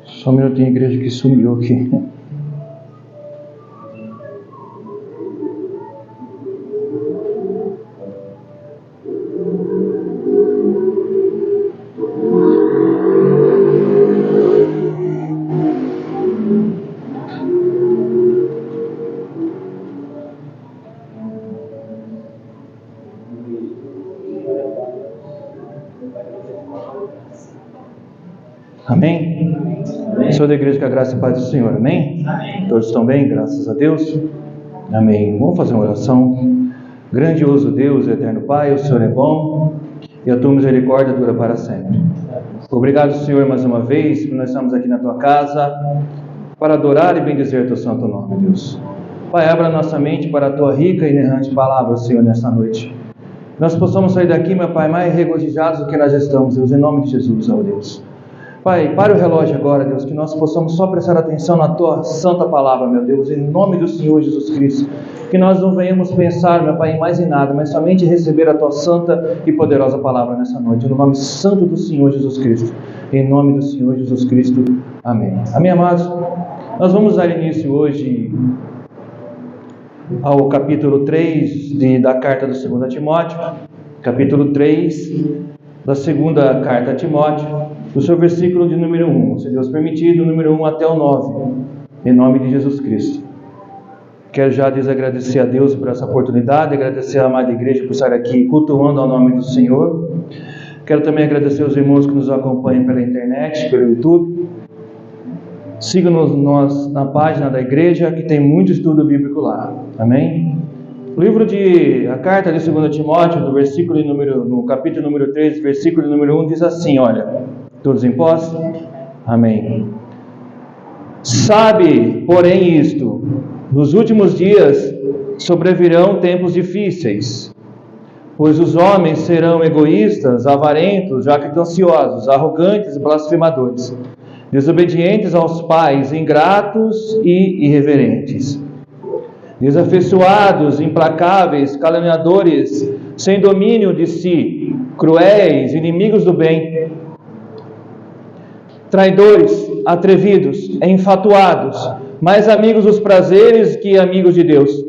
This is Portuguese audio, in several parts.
Só um minutinho, igreja, que sumiu aqui. Amém? Sou da igreja com a graça e paz do Senhor, amém? Todos estão bem? Graças a Deus. Amém. Vamos fazer uma oração. Grandioso Deus, eterno Pai, o Senhor é bom e a tua misericórdia dura para sempre. Obrigado, Senhor, mais uma vez, por nós estamos aqui na tua casa para adorar e bendizer teu santo nome, Deus. Pai, abra nossa mente para a tua rica e inerrante palavra, Senhor, nesta noite. Nós possamos sair daqui, meu Pai, mais regozijados do que nós estamos, Deus, em nome de Jesus, ó Deus. Pai, para o relógio agora, Deus, que nós possamos só prestar atenção na Tua santa palavra, meu Deus, em nome do Senhor Jesus Cristo. Que nós não venhamos pensar, meu Pai, em mais em nada, mas somente receber a Tua santa e poderosa palavra nessa noite, no nome santo do Senhor Jesus Cristo. Em nome do Senhor Jesus Cristo. Amém. Amém, amados? Nós vamos dar início hoje ao capítulo 3 da carta do 2 Timóteo, capítulo 3 da segunda carta a Timóteo, do seu versículo de número 1, se Deus permitir, do número 1 até o 9, em nome de Jesus Cristo. Quero já desagradecer a Deus por essa oportunidade, agradecer à amada igreja por estar aqui cultuando ao nome do Senhor. Quero também agradecer aos irmãos que nos acompanham pela internet, pelo YouTube. Siga-nos na página da igreja, que tem muito estudo bíblico lá. Amém? A carta de 2 Timóteo, no capítulo número 3, versículo número 1, diz assim, olha, todos em posse? Amém. Sabe, porém, isto, nos últimos dias sobrevirão tempos difíceis, pois os homens serão egoístas, avarentos, jactanciosos, arrogantes e blasfemadores, desobedientes aos pais, ingratos e irreverentes, desafeiçoados, implacáveis, caluniadores, sem domínio de si, cruéis, inimigos do bem, traidores, atrevidos, enfatuados, mais amigos dos prazeres que amigos de Deus,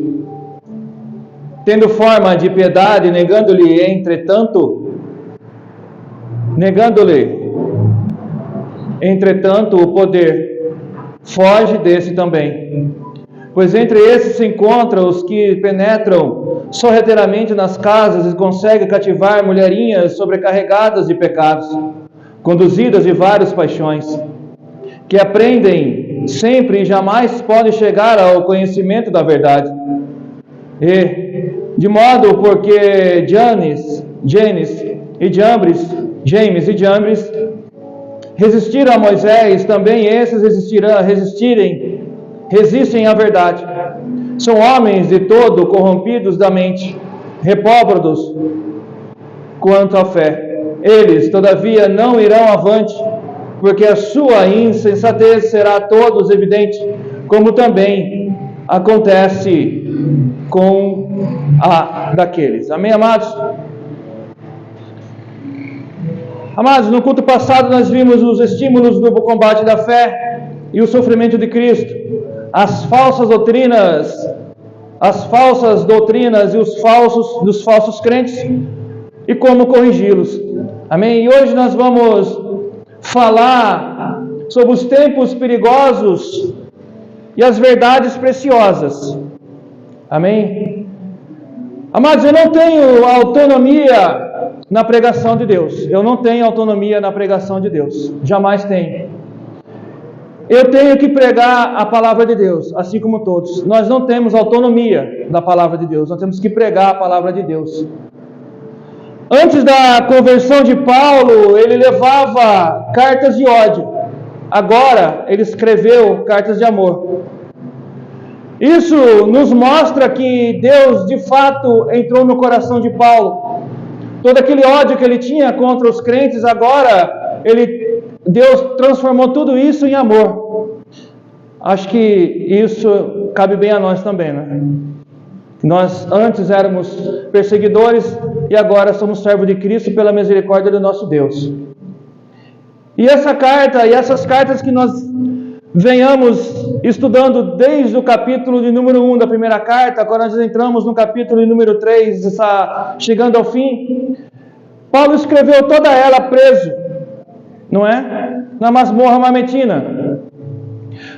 tendo forma de piedade, negando-lhe, entretanto, o poder, foge desse também. Pois entre esses se encontram os que penetram sorrateiramente nas casas e conseguem cativar mulherinhas sobrecarregadas de pecados, conduzidas de várias paixões, que aprendem sempre e jamais podem chegar ao conhecimento da verdade. E, de modo porque James e Jambres resistiram a Moisés, também esses resistem à verdade. São homens de todo corrompidos da mente, repróbados quanto à fé. Eles, todavia, não irão avante, porque a sua insensatez será a todos evidente, como também acontece com a daqueles. Amém, amados? Amados, no culto passado nós vimos os estímulos do combate da fé e o sofrimento de Cristo, as falsas doutrinas e os falsos crentes e como corrigi-los. Amém? E hoje nós vamos falar sobre os tempos perigosos e as verdades preciosas. Amém? Amados, eu não tenho autonomia na pregação de Deus. Eu não tenho autonomia na pregação de Deus. Jamais tenho. Eu tenho que pregar a palavra de Deus, assim como todos. Nós não temos autonomia da palavra de Deus. Nós temos que pregar a palavra de Deus. Antes da conversão de Paulo, ele levava cartas de ódio. Agora, ele escreveu cartas de amor. Isso nos mostra que Deus, de fato, entrou no coração de Paulo. Todo aquele ódio que ele tinha contra os crentes, agora Deus transformou tudo isso em amor. Acho que isso cabe bem a nós também, né? Nós antes éramos perseguidores e agora somos servos de Cristo pela misericórdia do nosso Deus. E essa carta e essas cartas que nós venhamos estudando desde o capítulo de número 1 da primeira carta, agora nós entramos no capítulo de número 3, está chegando ao fim. Paulo escreveu toda ela preso, não é? Na masmorra mametina,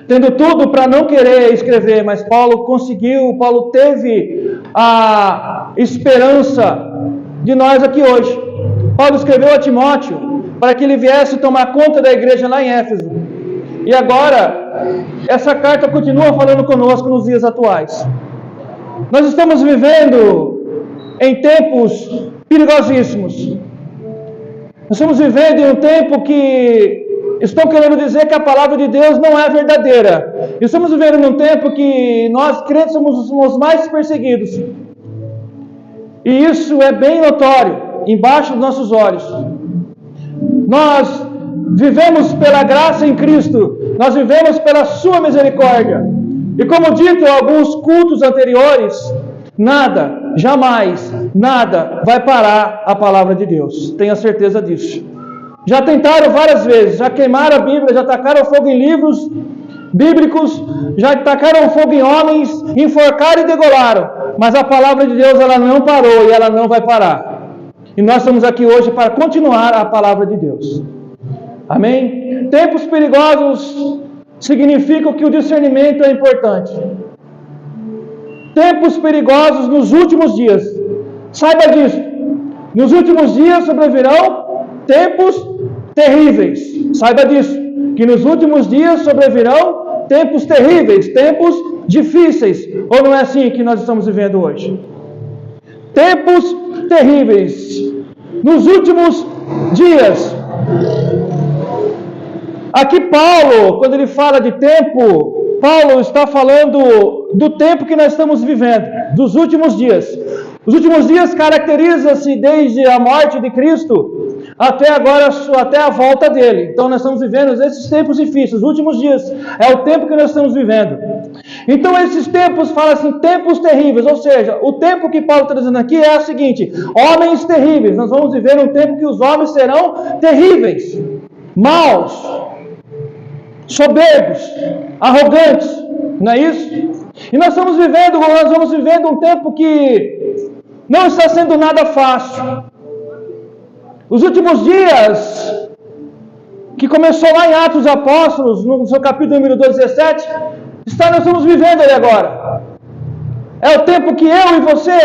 tendo tudo para não querer escrever, mas Paulo conseguiu, Paulo teve a esperança de nós aqui hoje. Paulo escreveu a Timóteo para que ele viesse tomar conta da igreja lá em Éfeso. E agora, essa carta continua falando conosco nos dias atuais. Nós estamos vivendo em tempos perigosíssimos. Nós estamos vivendo em um tempo que estão querendo dizer que a palavra de Deus não é verdadeira. Estamos vivendo num tempo que nós crentes somos os mais perseguidos. E isso é bem notório, embaixo dos nossos olhos. Nós vivemos pela graça em Cristo, nós vivemos pela sua misericórdia. E como dito em alguns cultos anteriores, nada, jamais, nada vai parar a palavra de Deus. Tenha certeza disso. Já tentaram várias vezes, já queimaram a Bíblia, já tacaram fogo em livros bíblicos, já tacaram fogo em homens, enforcaram e degolaram. Mas a palavra de Deus, ela não parou e ela não vai parar. E nós estamos aqui hoje para continuar a palavra de Deus. Amém? Tempos perigosos significam que o discernimento é importante. Tempos perigosos nos últimos dias. Saiba disso. Nos últimos dias sobrevirão tempos terríveis. Saiba disso. Que nos últimos dias sobrevirão tempos terríveis, tempos difíceis. Ou não é assim que nós estamos vivendo hoje? Tempos terríveis. Nos últimos dias. Aqui Paulo, quando ele fala de tempo, Paulo está falando do tempo que nós estamos vivendo, dos últimos dias. Os últimos dias caracteriza-se desde a morte de Cristo até agora, até a volta dele. Então nós estamos vivendo esses tempos difíceis, os últimos dias é o tempo que nós estamos vivendo. Então esses tempos falam assim, tempos terríveis, ou seja, o tempo que Paulo está dizendo aqui é o seguinte, homens terríveis. Nós vamos viver um tempo que os homens serão terríveis, maus, soberbos, arrogantes, não é isso? E nós vamos vivendo um tempo que não está sendo nada fácil. Os últimos dias, que começou lá em Atos dos Apóstolos, no seu capítulo número 17, nós estamos vivendo ali agora. É o tempo que eu e você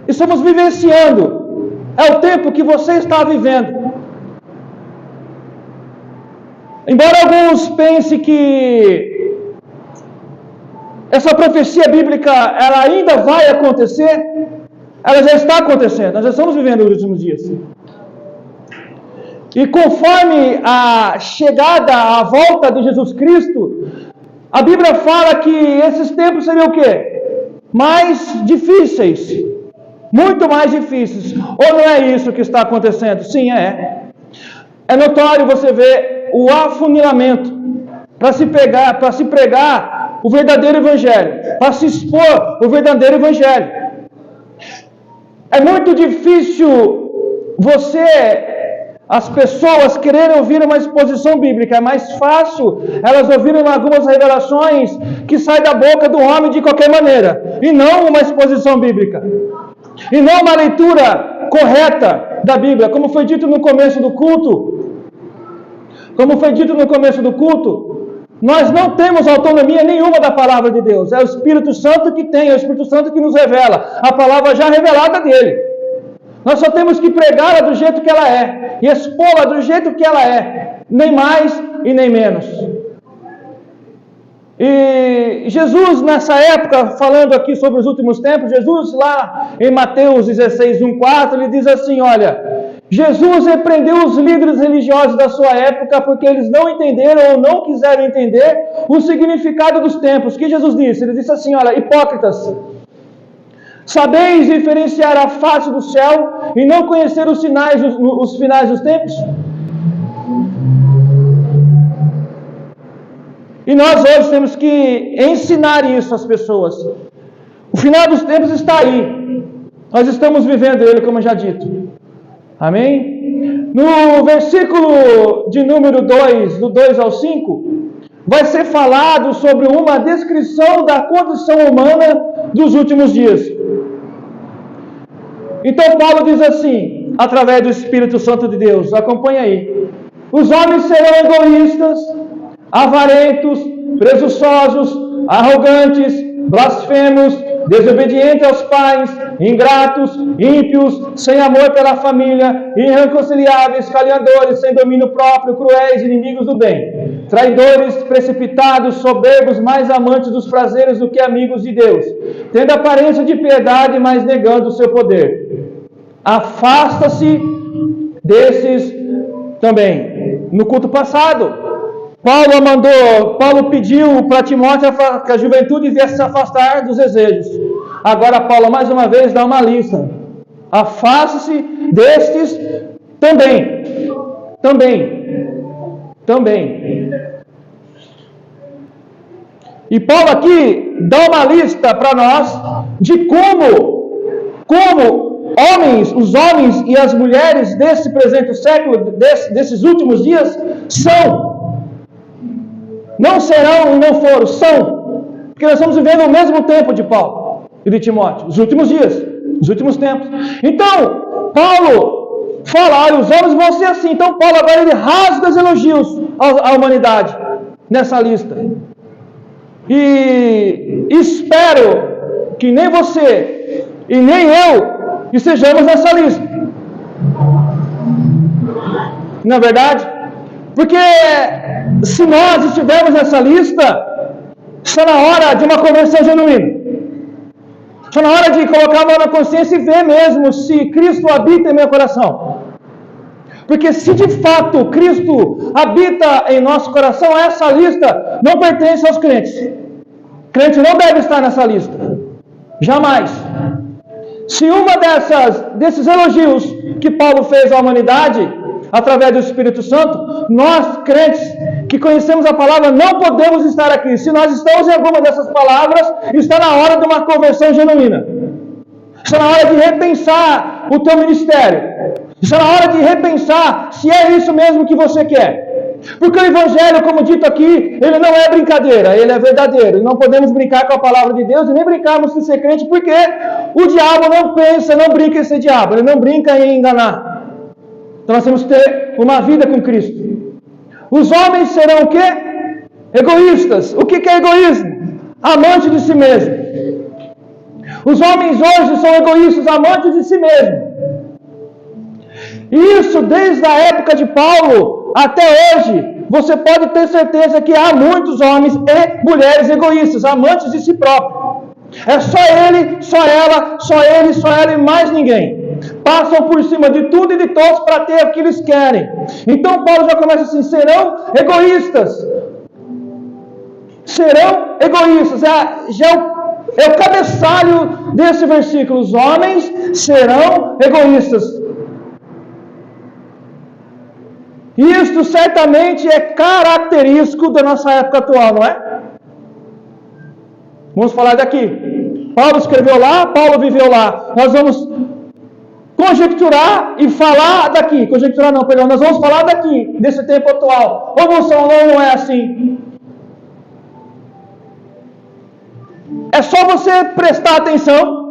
estamos vivenciando. É o tempo que você está vivendo. Embora alguns pensem que essa profecia bíblica ela ainda vai acontecer, ela já está acontecendo. Nós já estamos vivendo os últimos dias. E conforme a chegada, a volta de Jesus Cristo, a Bíblia fala que esses tempos seriam o quê? Mais difíceis. Muito mais difíceis. Ou não é isso que está acontecendo? Sim, é. É notório você ver o afunilamento, para se pregar o verdadeiro evangelho, para se expor o verdadeiro evangelho. É muito difícil as pessoas quererem ouvir uma exposição bíblica. É mais fácil elas ouvirem algumas revelações que saem da boca do homem de qualquer maneira, e não uma exposição bíblica, e não uma leitura correta da Bíblia, como foi dito no começo do culto. Nós não temos autonomia nenhuma da palavra de Deus. É o Espírito Santo que tem, é o Espírito Santo que nos revela a palavra já revelada dele. Nós só temos que pregá-la do jeito que ela é, e expô-la do jeito que ela é, nem mais e nem menos. E Jesus, nessa época, falando aqui sobre os últimos tempos, Jesus lá em Mateus 16, 1,4, ele diz assim, olha, Jesus repreendeu os líderes religiosos da sua época porque eles não entenderam ou não quiseram entender o significado dos tempos. O que Jesus disse? Ele disse assim, olha, hipócritas, sabeis diferenciar a face do céu e não conhecer os finais dos tempos? E nós hoje temos que ensinar isso às pessoas. O final dos tempos está aí. Nós estamos vivendo ele, como já dito. Amém? No versículo de número 2, do 2 ao 5, vai ser falado sobre uma descrição da condição humana dos últimos dias. Então Paulo diz assim, através do Espírito Santo de Deus, acompanha aí. Os homens serão egoístas, avarentos, presunçosos, arrogantes, blasfemos, desobedientes aos pais, ingratos, ímpios, sem amor pela família, irreconciliáveis, caluniadores, sem domínio próprio, cruéis, inimigos do bem, traidores, precipitados, soberbos, mais amantes dos prazeres do que amigos de Deus, tendo aparência de piedade, mas negando o seu poder. Afasta-se desses também. No culto passado, Paulo pediu para Timóteo que a juventude viesse se afastar dos desejos. Agora Paulo mais uma vez dá uma lista. Afaste-se destes também. E Paulo aqui dá uma lista para nós de como os homens e as mulheres desse presente século, desses últimos dias, são. Não serão e não foram, são. Porque nós estamos vivendo o mesmo tempo de Paulo e de Timóteo, os últimos dias, os últimos tempos. Então, Paulo fala, olha, os homens vão ser assim. Então, Paulo agora ele rasga os elogios à humanidade nessa lista. E espero que nem você e nem eu estejamos nessa lista. Não é verdade? Porque se nós estivermos nessa lista, está na hora de uma conversão genuína. Está na hora de colocar a mão na consciência e ver mesmo se Cristo habita em meu coração. Porque se de fato Cristo habita em nosso coração, essa lista não pertence aos crentes. Crente não deve estar nessa lista. Jamais. Se uma desses elogios que Paulo fez à humanidade, através do Espírito Santo, nós crentes que conhecemos a palavra não podemos estar aqui. Se nós estamos em alguma dessas palavras, está na hora de uma conversão genuína. Está na hora de repensar o teu ministério. Está na hora de repensar se é isso mesmo que você quer. Porque o Evangelho, como dito aqui, ele não é brincadeira, ele é verdadeiro. E não podemos brincar com a palavra de Deus e nem brincarmos em ser crente, porque o diabo não brinca em ser diabo, ele não brinca em enganar. Então nós temos que ter uma vida com Cristo. Os homens serão o quê? Egoístas. O que é egoísmo? Amante de si mesmo. Os homens hoje são egoístas, amantes de si mesmo. Isso desde a época de Paulo até hoje. Você pode ter certeza que há muitos homens e mulheres egoístas, amantes de si próprio. É só ele, só ela, só ele, só ela e mais ninguém. Passam por cima de tudo e de todos para ter o que eles querem. Então Paulo já começa assim, serão egoístas. Serão egoístas. É o cabeçalho desse versículo. Os homens serão egoístas. E isto certamente é característico da nossa época atual, não é? Vamos falar daqui. Paulo escreveu lá, Paulo viveu lá. Nós vamos conjecturar e falar daqui. Conjecturar não, perdão. Nós vamos falar daqui, desse tempo atual. Ou não é assim? É só você prestar atenção.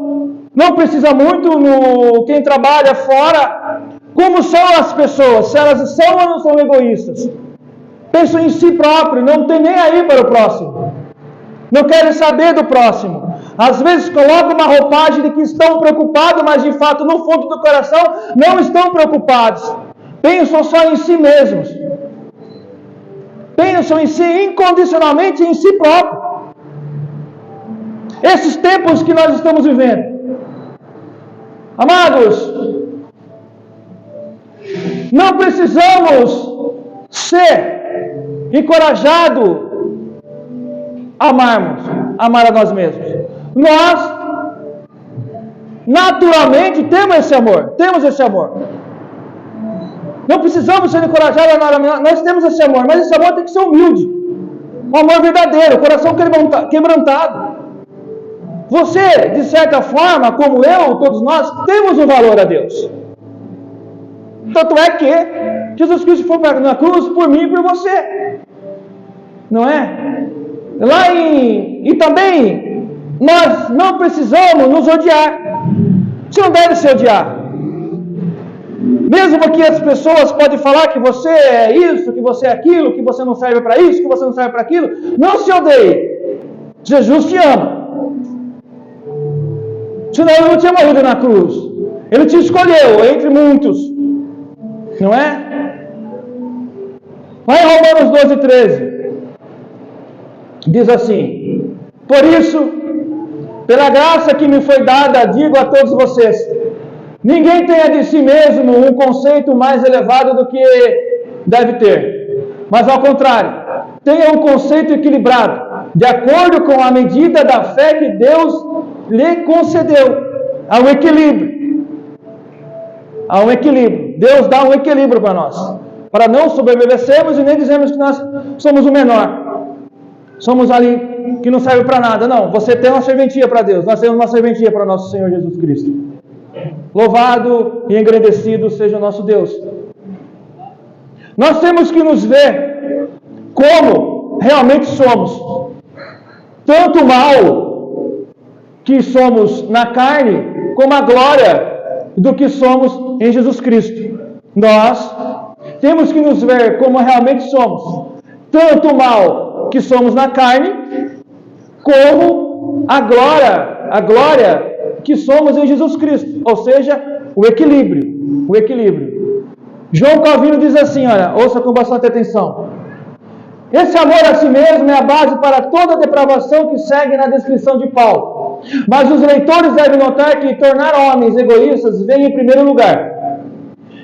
Não precisa muito no quem trabalha fora. Como são as pessoas? Se elas são ou não são egoístas? Pensam em si próprio, não tem nem aí para o próximo. Não querem saber do próximo. Às vezes colocam uma roupagem de que estão preocupados, mas de fato no fundo do coração não estão preocupados. Pensam só em si mesmos. Pensam em si incondicionalmente em si próprio. Esses tempos que nós estamos vivendo. Amados, não precisamos ser encorajados a amar a nós mesmos. Nós, naturalmente, temos esse amor. Não precisamos ser encorajados a amar, nós temos esse amor, mas esse amor tem que ser humilde. Um amor verdadeiro, coração quebrantado. Você, de certa forma, como eu, todos nós, temos um valor a Deus. Tanto é que Jesus Cristo foi na cruz por mim e por você. Não é? E também, nós não precisamos nos odiar. Você não deve se odiar. Mesmo que as pessoas podem falar que você é isso, que você é aquilo, que você não serve para isso, que você não serve para aquilo, não se odeie. Jesus te ama. Senão ele não tinha morrido na cruz. Ele te escolheu entre muitos. Não é? Vai em Romanos 12:13. Diz assim: por isso, pela graça que me foi dada, digo a todos vocês, ninguém tenha de si mesmo um conceito mais elevado do que deve ter, mas ao contrário, tenha um conceito equilibrado, de acordo com a medida da fé que Deus lhe concedeu. Há um equilíbrio. Deus dá um equilíbrio para nós, para não sobrevivermos e nem dizermos que nós somos o menor. Somos ali que não serve para nada. Não, você tem uma serventia para Deus. Nós temos uma serventia para nosso Senhor Jesus Cristo. Louvado e engrandecido seja o nosso Deus. Nós temos que nos ver como realmente somos. Tanto o mal que somos na carne, como a glória do que somos em Jesus Cristo. Nós temos que nos ver como realmente somos. Tanto o mal que somos na carne, como a glória que somos em Jesus Cristo, ou seja, o equilíbrio. João Calvino diz assim, olha, ouça com bastante atenção: esse amor a si mesmo é a base para toda a depravação que segue na descrição de Paulo, mas os leitores devem notar que tornar homens egoístas vem em primeiro lugar,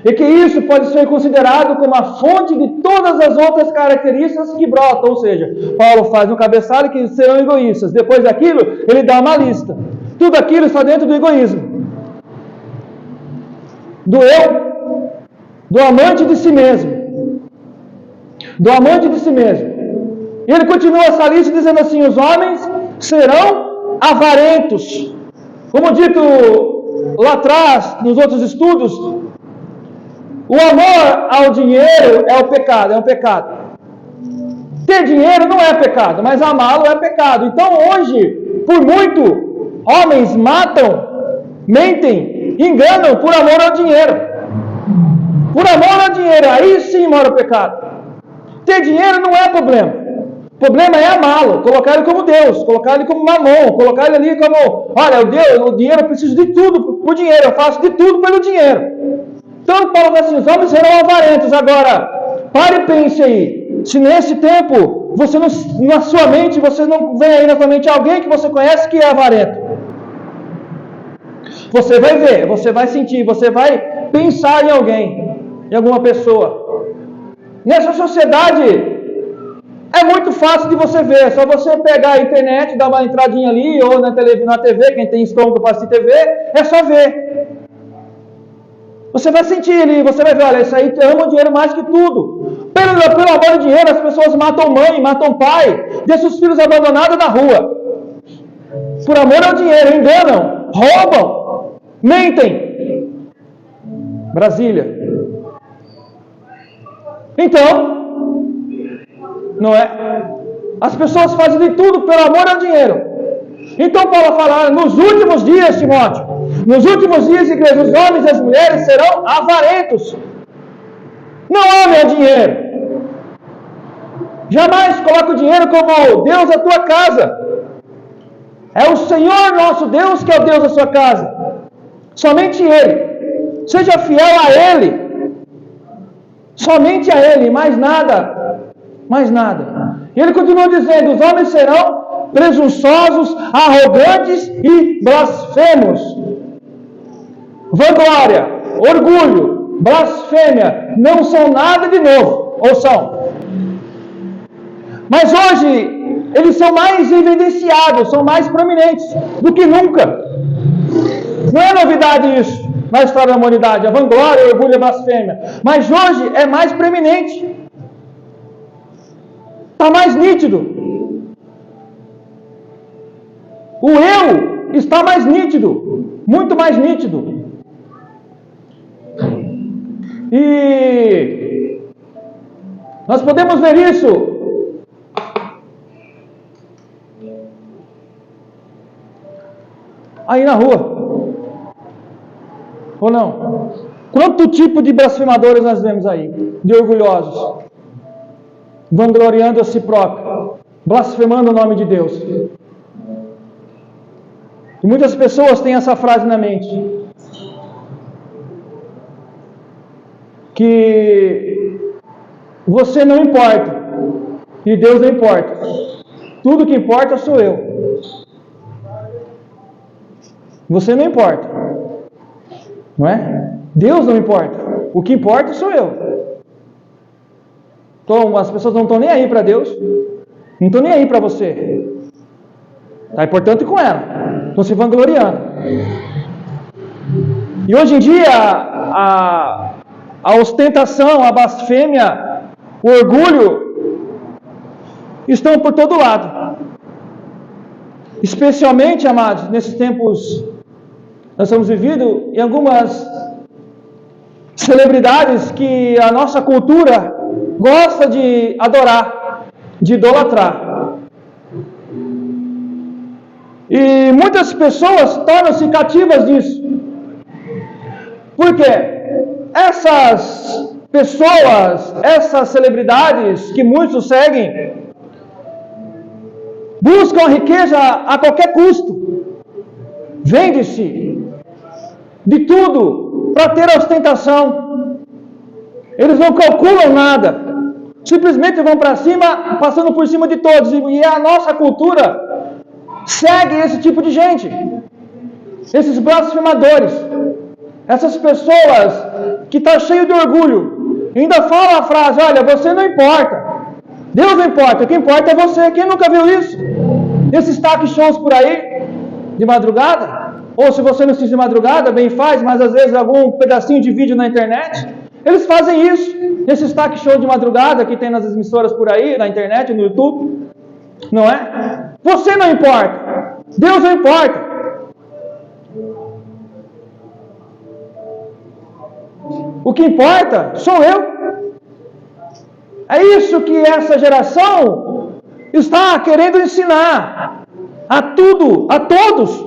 e que isso pode ser considerado como a fonte de todas as outras características que brotam. Ou seja, Paulo faz um cabeçalho que serão egoístas. Depois daquilo, ele dá uma lista. Tudo aquilo está dentro do egoísmo. Do eu, do amante de si mesmo. E ele continua essa lista dizendo assim: os homens serão avarentos. Como dito lá atrás, nos outros estudos, o amor ao dinheiro é um pecado. Ter dinheiro não é pecado, mas amá-lo é pecado. Então hoje, por muito, homens matam, mentem, enganam por amor ao dinheiro. Aí sim mora o pecado. Ter dinheiro não é problema. O problema é amá-lo, colocar ele como Deus, colocar ele como mamon, colocar ele ali como, olha, o dinheiro, eu preciso de tudo por dinheiro, eu faço de tudo pelo dinheiro. Então, Paulo diz assim: os homens serão avarentos. Agora, pare e pense aí. Se nesse tempo, você não, na sua mente, você não vem aí na sua mente alguém que você conhece que é avarento. Você vai ver, você vai sentir, você vai pensar em alguém, em alguma pessoa. Nessa sociedade, é muito fácil de você ver. É só você pegar a internet, dar uma entradinha ali, ou na TV, quem tem estômago para assistir TV, é só ver. Você vai sentir ele, você vai ver, olha, isso aí ama o dinheiro mais que tudo. Pelo amor do dinheiro, as pessoas matam mãe, matam pai, deixam os filhos abandonados na rua. Por amor ao dinheiro, enganam, roubam, mentem. Brasília. Então, não é? As pessoas fazem de tudo pelo amor ao dinheiro. Então Paulo fala, nos últimos dias, Timóteo, nos últimos dias, igreja, os homens e as mulheres serão avarentos. Não amem o dinheiro. Jamais coloque o dinheiro como Deus da tua casa. É o Senhor nosso Deus que é o Deus da sua casa. Somente Ele. Seja fiel a Ele. Somente a Ele, mais nada. Mais nada. E ele continua dizendo, os homens serão presunçosos, arrogantes e blasfemos. Vanglória, orgulho, blasfêmia, não são nada de novo, ou são? Mas hoje, eles são mais evidenciados, são mais prominentes do que nunca. Não é novidade isso na história da humanidade, a vanglória, o orgulho e a blasfêmia. Mas hoje é mais preeminente. Está mais nítido. O eu está mais nítido, muito mais nítido. E nós podemos ver isso aí na rua. Ou não? Quanto tipo de blasfemadores nós vemos aí? De orgulhosos, vangloriando a si próprio, blasfemando o nome de Deus. E muitas pessoas têm essa frase na mente, que você não importa e Deus não importa. Tudo que importa sou eu. Você não importa, não é? Deus não importa. O que importa sou eu. Então as pessoas não estão nem aí para Deus, não estão nem aí para você. Está importante com ela, estão se vangloriando. E hoje em dia a ostentação, a blasfêmia, o orgulho estão por todo lado. Especialmente, amados, nesses tempos nós estamos vivendo, em algumas celebridades que a nossa cultura gosta de adorar, de idolatrar. E muitas pessoas tornam-se cativas disso. Por quê? Essas pessoas, essas celebridades que muitos seguem, buscam a riqueza a qualquer custo. Vende-se de tudo para ter ostentação. Eles não calculam nada. Simplesmente vão para cima, passando por cima de todos. E a nossa cultura segue esse tipo de gente. Esses blasfemadores. Essas pessoas que estão cheias de orgulho. Ainda falam a frase, olha, você não importa. Deus não importa, o que importa é você. Quem nunca viu isso? Esses talk shows por aí, de madrugada. Ou se você não assiste de madrugada, bem faz, mas às vezes algum pedacinho de vídeo na internet. Eles fazem isso. Esses talk shows de madrugada que tem nas emissoras por aí, na internet, no YouTube. Não é? Você não importa. Deus não importa. O que importa sou eu. É isso que essa geração está querendo ensinar a tudo, a todos.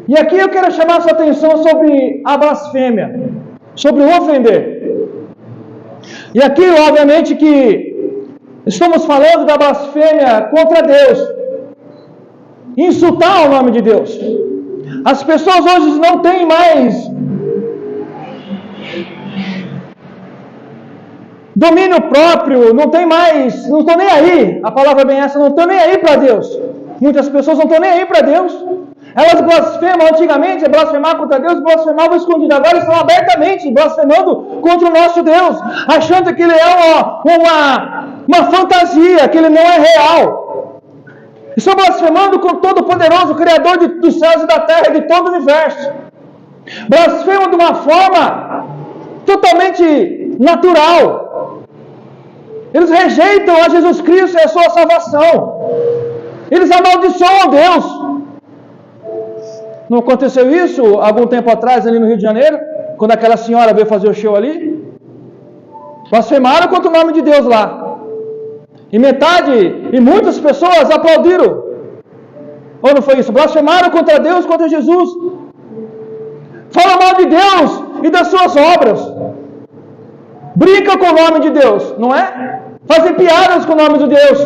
E aqui eu quero chamar a sua atenção sobre a blasfêmia, sobre o ofender. E aqui, obviamente, que estamos falando da blasfêmia contra Deus, insultar o nome de Deus. As pessoas hoje não têm mais domínio próprio, não tem mais, não estão nem aí, a palavra é bem essa, não estão nem aí para Deus. Muitas pessoas não estão nem aí para Deus. Elas blasfemam, antigamente, blasfemar contra Deus, blasfemavam escondido, agora estão abertamente blasfemando contra o nosso Deus, achando que Ele é uma fantasia, que Ele não é real. Estão blasfemando com o Todo-Poderoso, Criador dos céus e da terra e de todo o universo. Blasfemam de uma forma totalmente natural. Eles rejeitam a Jesus Cristo e a sua salvação. Eles amaldiçoam Deus. Não aconteceu isso algum tempo atrás ali no Rio de Janeiro? Quando aquela senhora veio fazer o show ali? Blasfemaram contra o nome de Deus lá. E muitas pessoas aplaudiram. Ou não foi isso? Blasfemaram contra Deus, contra Jesus. Falam mal de Deus e das suas obras. Brincam com o nome de Deus, não é? Fazem piadas com o nome de Deus.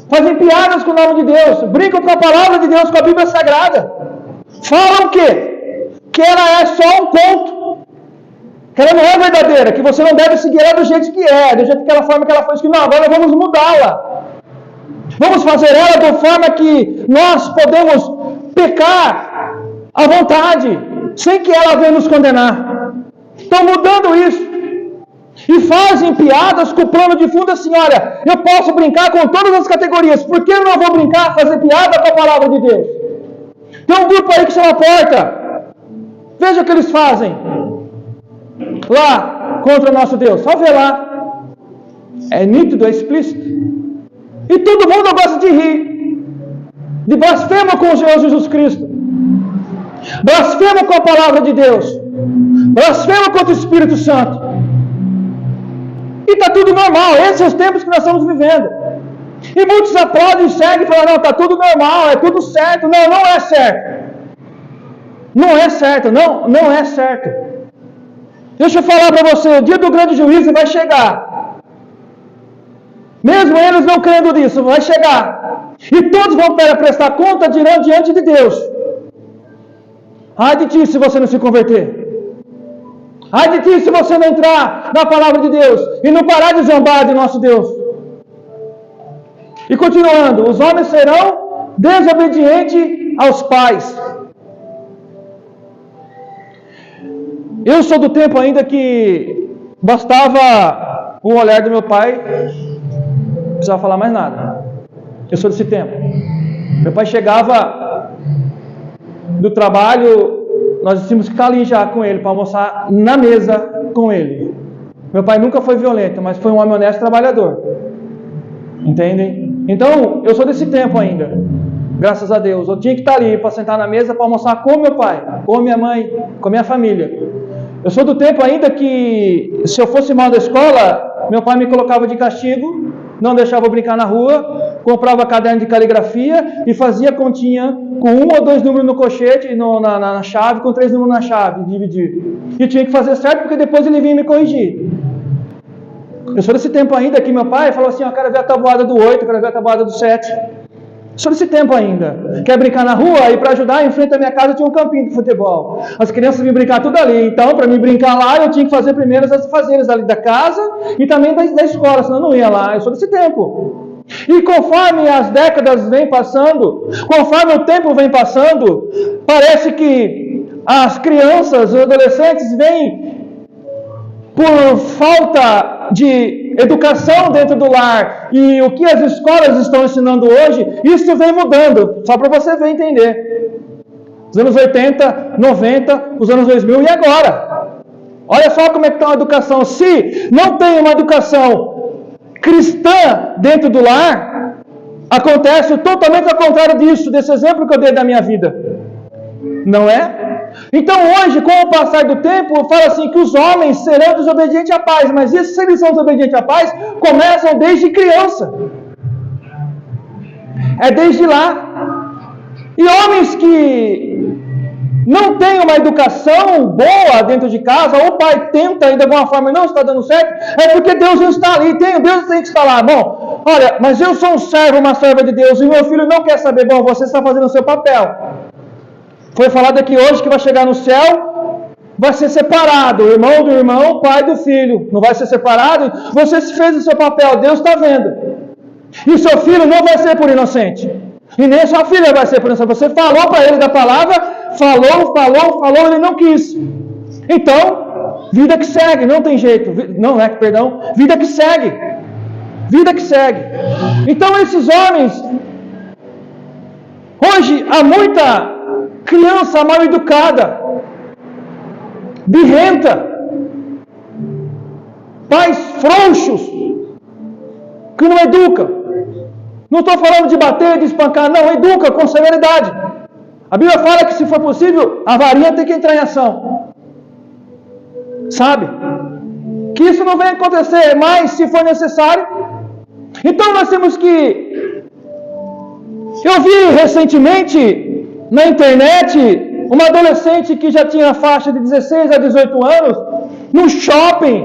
Fazem piadas com o nome de Deus. Brincam com a palavra de Deus, com a Bíblia Sagrada. Falam o quê? Que ela é só um conto. Que ela não é verdadeira. Que você não deve seguir ela do jeito que é. Do jeito que ela forma que ela foi escrita. Não, agora vamos mudá-la. Vamos fazer ela da forma que nós podemos pecar à vontade. Sem que ela venha nos condenar. Estão mudando isso. E fazem piadas com o plano de fundo assim, olha, eu posso brincar com todas as categorias, por que eu não vou brincar, fazer piada com a palavra de Deus? Tem um grupo aí que chama Porta. Veja o que eles fazem lá contra o nosso Deus. Só vê lá. É nítido, é explícito. E todo mundo gosta de rir. De blasfema com o Senhor Jesus Cristo. Blasfema com a palavra de Deus. Blasfema contra o Espírito Santo. E está tudo normal. Esses são os tempos que nós estamos vivendo. E muitos aplaudem e seguem e falam, não, está tudo normal, é tudo certo. Não, não é certo. Não é certo, não é certo. Deixa eu falar para você, o dia do grande juízo vai chegar. Mesmo eles não crendo nisso, vai chegar. E todos vão prestar conta diante de Deus. Ai de ti se você não se converter. Ai de ti se você não entrar na palavra de Deus e não parar de zombar de nosso Deus. E continuando, os homens serão desobedientes aos pais. Eu sou do tempo ainda que bastava o olhar do meu pai, não precisava falar mais nada. Eu sou desse tempo. Meu pai chegava do trabalho, nós tínhamos que estar ali já com ele, para almoçar na mesa com ele. Meu pai nunca foi violento, mas foi um homem honesto e trabalhador. Entendem? Então, eu sou desse tempo ainda. Graças a Deus. Eu tinha que estar ali para sentar na mesa para almoçar com meu pai, com minha mãe, com minha família. Eu sou do tempo ainda que, se eu fosse mal da escola, meu pai me colocava de castigo, não deixava eu brincar na rua, comprava caderno de caligrafia e fazia continha com 1 ou 2 números no colchete, na chave, com 3 números na chave, dividir. E tinha que fazer certo porque depois ele vinha me corrigir. Eu sou desse tempo ainda que meu pai falou assim, eu quero ver a tabuada do 8, quero ver a tabuada do 7. Sou desse tempo ainda. Quer brincar na rua? E para ajudar, em frente à minha casa tinha um campinho de futebol. As crianças vinham brincar tudo ali. Então, para mim brincar lá, eu tinha que fazer primeiro as afazeres ali da casa e também da escola, senão eu não ia lá. Eu sou desse tempo. E conforme as décadas vêm passando, conforme o tempo vem passando, parece que as crianças, os adolescentes vêm por falta de educação dentro do lar e o que as escolas estão ensinando hoje, isso vem mudando, só para você ver entender. Os anos 80, 90, os anos 2000 e agora. Olha só como é que está a educação. Se não tem uma educação cristã dentro do lar, acontece totalmente ao contrário disso, desse exemplo que eu dei da minha vida. Não é? Então hoje, com o passar do tempo, fala assim que os homens serão desobedientes à paz, mas isso, se eles são desobedientes à paz, começam desde criança. É desde lá. E homens que não têm uma educação boa dentro de casa, ou o pai tenta e de alguma forma não está dando certo, é porque Deus não está ali, Deus tem que estar lá. Bom, olha, mas eu sou um servo, uma serva de Deus, e meu filho não quer saber, bom, você está fazendo o seu papel. Foi falado aqui hoje que vai chegar no céu, vai ser separado, o irmão do irmão, o pai do filho. Não vai ser separado? Você fez o seu papel, Deus está vendo. E seu filho não vai ser por inocente. E nem sua filha vai ser por inocente. Você falou para ele da palavra, falou, ele não quis. Então, vida que segue, não tem jeito. Vida que segue. Vida que segue. Então esses homens, hoje há muita criança mal educada, birrenta, pais frouxos, que não educa. Não estou falando de bater, de espancar, não, educa com severidade. A Bíblia fala que, se for possível, a varinha tem que entrar em ação. Sabe? Que isso não venha acontecer, mas se for necessário. Então nós temos que... Eu vi recentemente na internet uma adolescente que já tinha faixa de 16 a 18 anos, no shopping,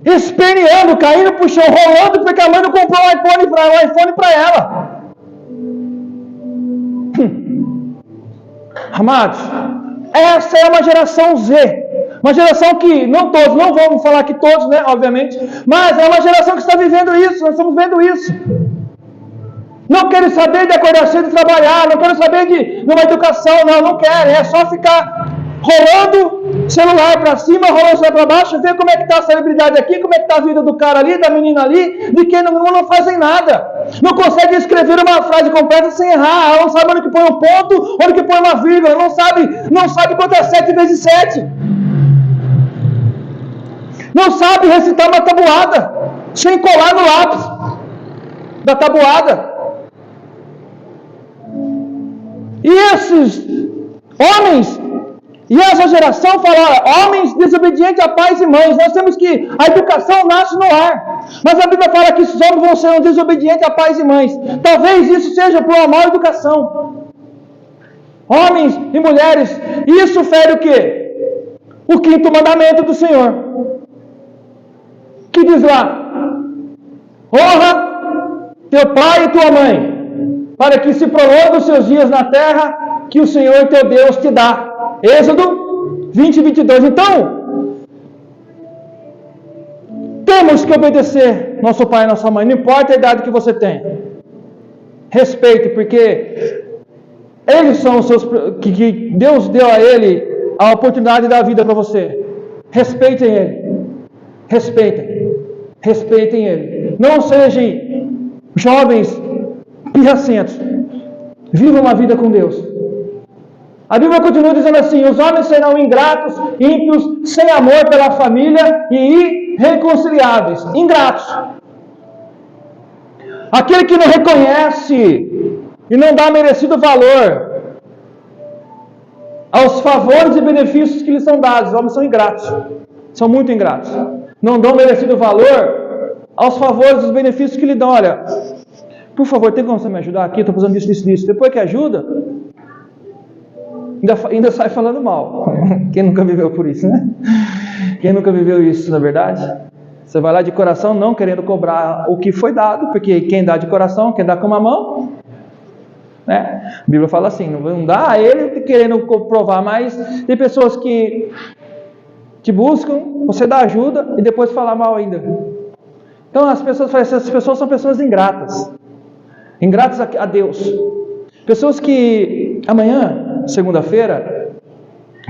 esperneando, caindo pro chão, rolando, porque a mãe não comprou um iPhone para ela. Amados, essa é uma geração Z. Uma geração que, não todos, não vamos falar que todos, né, obviamente, mas é uma geração que está vivendo isso, nós estamos vendo isso. Não querem saber de acordar cedo e trabalhar, não querem saber de uma educação, não querem, é só ficar rolando celular para cima, rolando celular para baixo, ver como é que está a celebridade aqui, como é que está a vida do cara ali, da menina ali, de quem não fazem nada. Não consegue escrever uma frase completa sem errar, não sabe onde que põe um ponto, onde que põe uma vírgula, não sabe quanto é 7 vezes 7. Não sabe recitar uma tabuada, sem colar no lápis da tabuada. E esses homens, e essa geração fala, homens desobedientes a pais e mães. Nós temos que, a educação nasce no lar, mas a Bíblia fala que esses homens vão ser desobedientes a pais e mães. Talvez isso seja por uma má educação. Homens e mulheres, isso fere o quê? O 5º mandamento do Senhor, que diz lá: honra teu pai e tua mãe, para que se prolongue os seus dias na terra que o Senhor teu Deus te dá. Êxodo 20 e 22. Então, temos que obedecer nosso pai e nossa mãe, não importa a idade que você tem. Respeite, porque eles são os seus, que Deus deu a ele a oportunidade da vida para você. Respeitem ele. Respeitem ele. Não sejam jovens pirracentos. Viva uma vida com Deus. A Bíblia continua dizendo assim: os homens serão ingratos, ímpios, sem amor pela família e irreconciliáveis. Ingratos. Aquele que não reconhece e não dá merecido valor aos favores e benefícios que lhes são dados. Os homens são ingratos. São muito ingratos. Não dão merecido valor aos favores e os benefícios que lhe dão. Olha, por favor, tem como você me ajudar aqui? Estou fazendo isso. Depois que ajuda, ainda sai falando mal. Quem nunca viveu por isso, né? Quem nunca viveu isso, na verdade? Você vai lá de coração, não querendo cobrar o que foi dado, porque quem dá de coração, quem dá com uma mão, né? A Bíblia fala assim, não dá a ele querendo provar, mas tem pessoas que te buscam, você dá ajuda e depois fala mal ainda. Então as pessoas falam, essas pessoas são pessoas ingratas. Ingratas a Deus. Pessoas que amanhã, segunda-feira,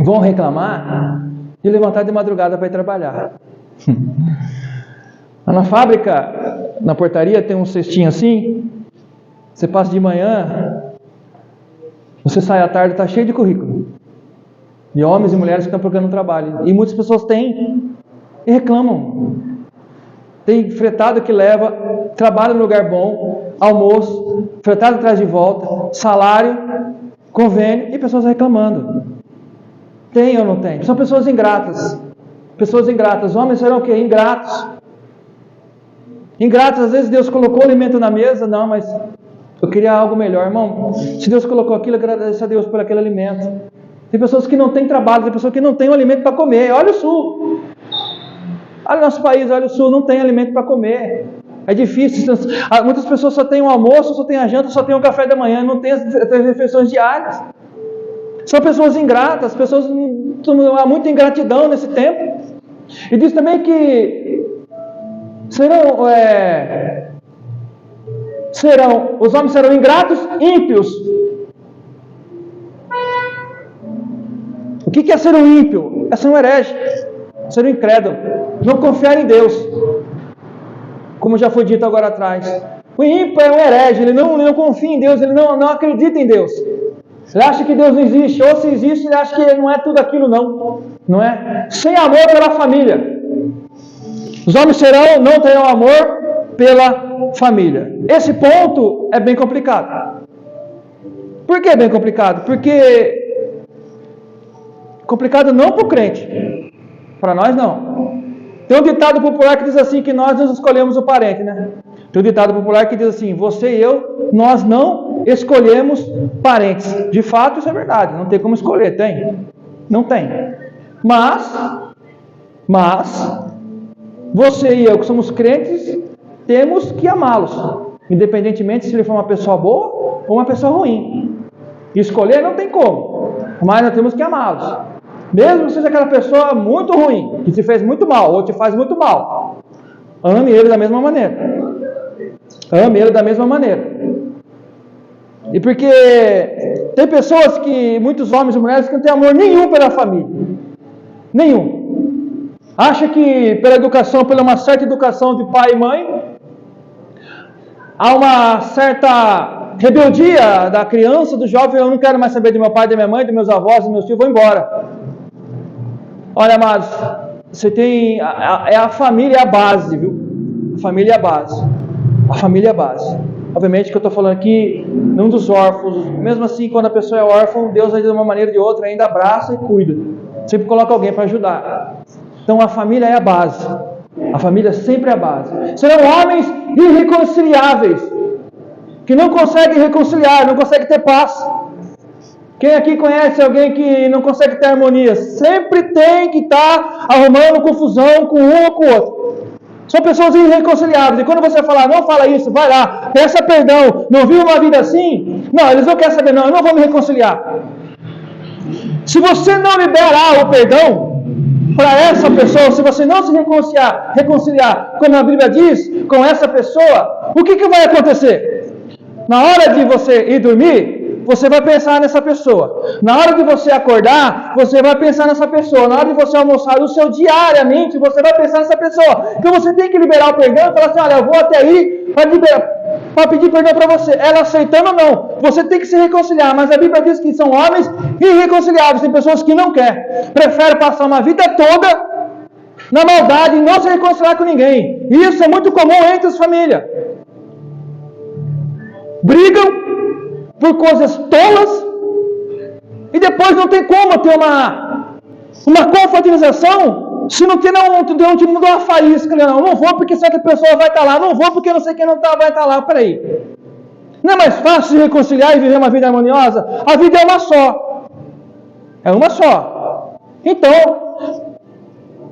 vão reclamar de levantar de madrugada para ir trabalhar. Na fábrica, na portaria, tem um cestinho assim. Você passa de manhã, você sai à tarde, está cheio de currículo. De homens e mulheres que estão procurando trabalho. E muitas pessoas têm e reclamam. Tem fretado que leva, trabalha no lugar bom, almoço, fretado atrás de volta, salário, convênio, e pessoas reclamando. Tem ou não tem? São pessoas ingratas. Pessoas ingratas. Homens serão o quê? Ingratos. Ingratos, às vezes Deus colocou alimento na mesa, não, mas eu queria algo melhor. Irmão, se Deus colocou aquilo, agradeça a Deus por aquele alimento. Tem pessoas que não têm trabalho, tem pessoas que não têm um alimento para comer. Olha o Sul. Olha o nosso país, olha o Sul, não tem alimento para comer. É difícil. Muitas pessoas só têm o almoço, só têm a janta, só têm o café da manhã, não tem as refeições diárias. São pessoas ingratas, pessoas, há muita ingratidão nesse tempo. E diz também que os homens serão ingratos, ímpios. O que é ser um ímpio? É ser um herege, ser um incrédulo, não confiar em Deus, como já foi dito agora atrás. O ímpio é um herege, ele não confia em Deus, ele não acredita em Deus. Ele acha que Deus não existe, ou se existe, ele acha que ele não é tudo aquilo, não é? Sem amor pela família. Os homens não terão amor pela família. Esse ponto é bem complicado. Por que é bem complicado? Porque complicado não para o crente, para nós não. Tem um ditado popular que diz assim, que nós escolhemos o parente, né? Tem um ditado popular que diz assim, você e eu, nós não escolhemos parentes. De fato, isso é verdade, não tem como escolher, tem? Não tem. Mas, você e eu, que somos crentes, temos que amá-los, independentemente se ele for uma pessoa boa ou uma pessoa ruim. Escolher não tem como, mas nós temos que amá-los. Mesmo que seja aquela pessoa muito ruim, que te fez muito mal, ou te faz muito mal, ame ele da mesma maneira. Ame ele da mesma maneira. E porque tem pessoas que, muitos homens e mulheres, que não têm amor nenhum pela família. Nenhum. Acha que pela educação, pela uma certa educação de pai e mãe, há uma certa rebeldia da criança, do jovem, eu não quero mais saber de meu pai, da minha mãe, dos meus avós, dos meus tios, vou embora. Olha, amados, você tem, a família é a base, viu? A família é a base. A família é a base. Obviamente que eu estou falando aqui, não dos órfãos, mesmo assim, quando a pessoa é órfã, Deus, de uma maneira ou de outra, ainda abraça e cuida. Sempre coloca alguém para ajudar. Então a família é a base. A família sempre é a base. Serão homens irreconciliáveis, que não conseguem reconciliar, não conseguem ter paz. Quem aqui conhece alguém que não consegue ter harmonia? Sempre tem que estar arrumando confusão com um ou com o outro. São pessoas irreconciliáveis. E quando você falar, não fala isso, vai lá, peça perdão, não vive uma vida assim? Não, eles não querem saber, não, eu não vou me reconciliar. Se você não liberar o perdão para essa pessoa, se você não se reconciliar, como a Bíblia diz, com essa pessoa, o que vai acontecer? Na hora de você ir dormir, você vai pensar nessa pessoa. Na hora de você acordar, você vai pensar nessa pessoa. Na hora de você almoçar diariamente, você vai pensar nessa pessoa. Então você tem que liberar o perdão e falar assim, olha, eu vou até aí para pedir perdão para você. Ela aceitando ou não, você tem que se reconciliar. Mas a Bíblia diz que são homens irreconciliáveis. Tem pessoas que não querem. Preferem passar uma vida toda na maldade e não se reconciliar com ninguém. E isso é muito comum entre as famílias. Brigam por coisas tolas, e depois não tem como ter uma confraternização se não tem onde mudar uma faísca. Não vou porque certa pessoa vai estar lá, não vou porque não sei quem não vai estar lá. Peraí, não é mais fácil se reconciliar e viver uma vida harmoniosa? A vida é uma só. É uma só. Então,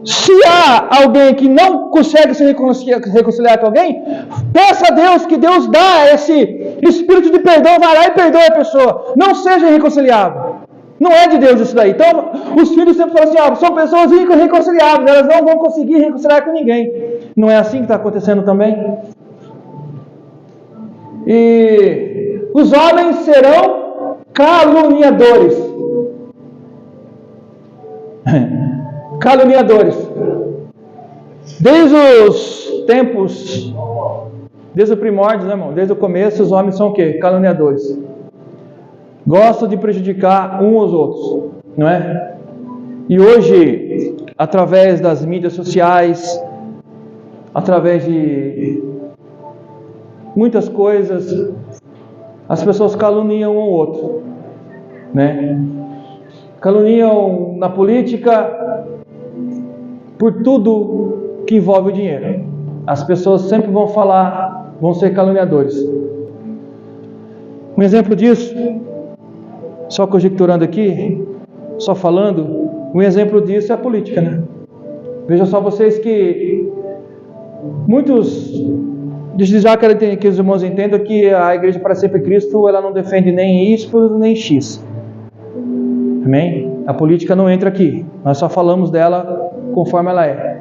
se há alguém que não consegue se reconciliar com alguém, peça a Deus que Deus dá esse espírito de perdão, vai lá e perdoe a pessoa. Não seja irreconciliável. Não é de Deus isso daí. Então, os filhos sempre falam assim, são pessoas irreconciliáveis, elas não vão conseguir reconciliar com ninguém. Não é assim que está acontecendo também? E os homens serão caluniadores. Caluniadores. Desde os tempos, desde o primórdio, né, irmão? Desde o começo, os homens são o quê? Caluniadores. Gostam de prejudicar uns aos outros, não é? E hoje, através das mídias sociais, através de muitas coisas, as pessoas caluniam um ao outro, né? Caluniam na política por tudo que envolve o dinheiro. As pessoas sempre vão falar, vão ser caluniadores. Um exemplo disso, só conjecturando aqui, só falando, um exemplo disso é a política, né? Veja só vocês que muitos, já que os irmãos entendam que a Igreja para Sempre Cristo, ela não defende nem Y nem X. Amém? A política não entra aqui. Nós só falamos dela conforme ela é.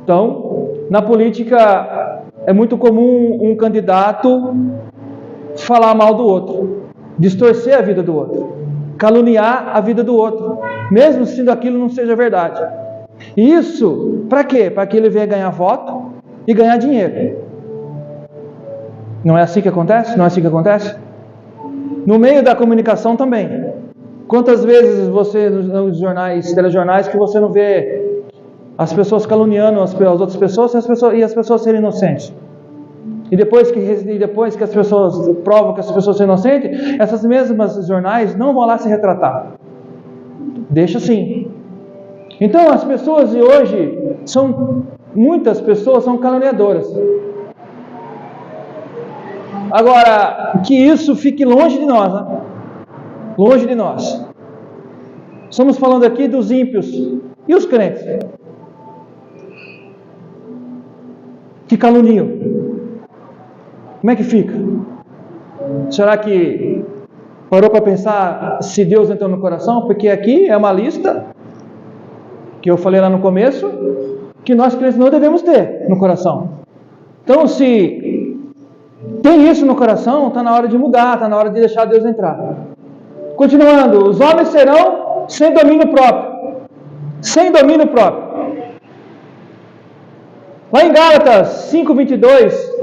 Então, na política é muito comum um candidato falar mal do outro, distorcer a vida do outro, caluniar a vida do outro, mesmo se aquilo não seja verdade. E isso, para quê? Para que ele venha ganhar voto e ganhar dinheiro. Não é assim que acontece? Não é assim que acontece? No meio da comunicação também. Quantas vezes você, nos jornais, telejornais, que você não vê as pessoas caluniando as outras pessoas e as pessoas serem inocentes? E depois que as pessoas provam que as pessoas são inocentes, essas mesmas jornais não vão lá se retratar. Deixa assim. Então as pessoas de hoje muitas pessoas são caluniadoras. Agora, que isso fique longe de nós, né? Longe de nós. Estamos falando aqui dos ímpios e os crentes que caluniam. Como é que fica? Será que parou para pensar se Deus entrou no coração? Porque aqui é uma lista que eu falei lá no começo, que nós crentes não devemos ter no coração. Então, se tem isso no coração, está na hora de mudar, está na hora de deixar Deus entrar. Continuando, os homens serão sem domínio próprio. Sem domínio próprio. Lá em Gálatas 5:22,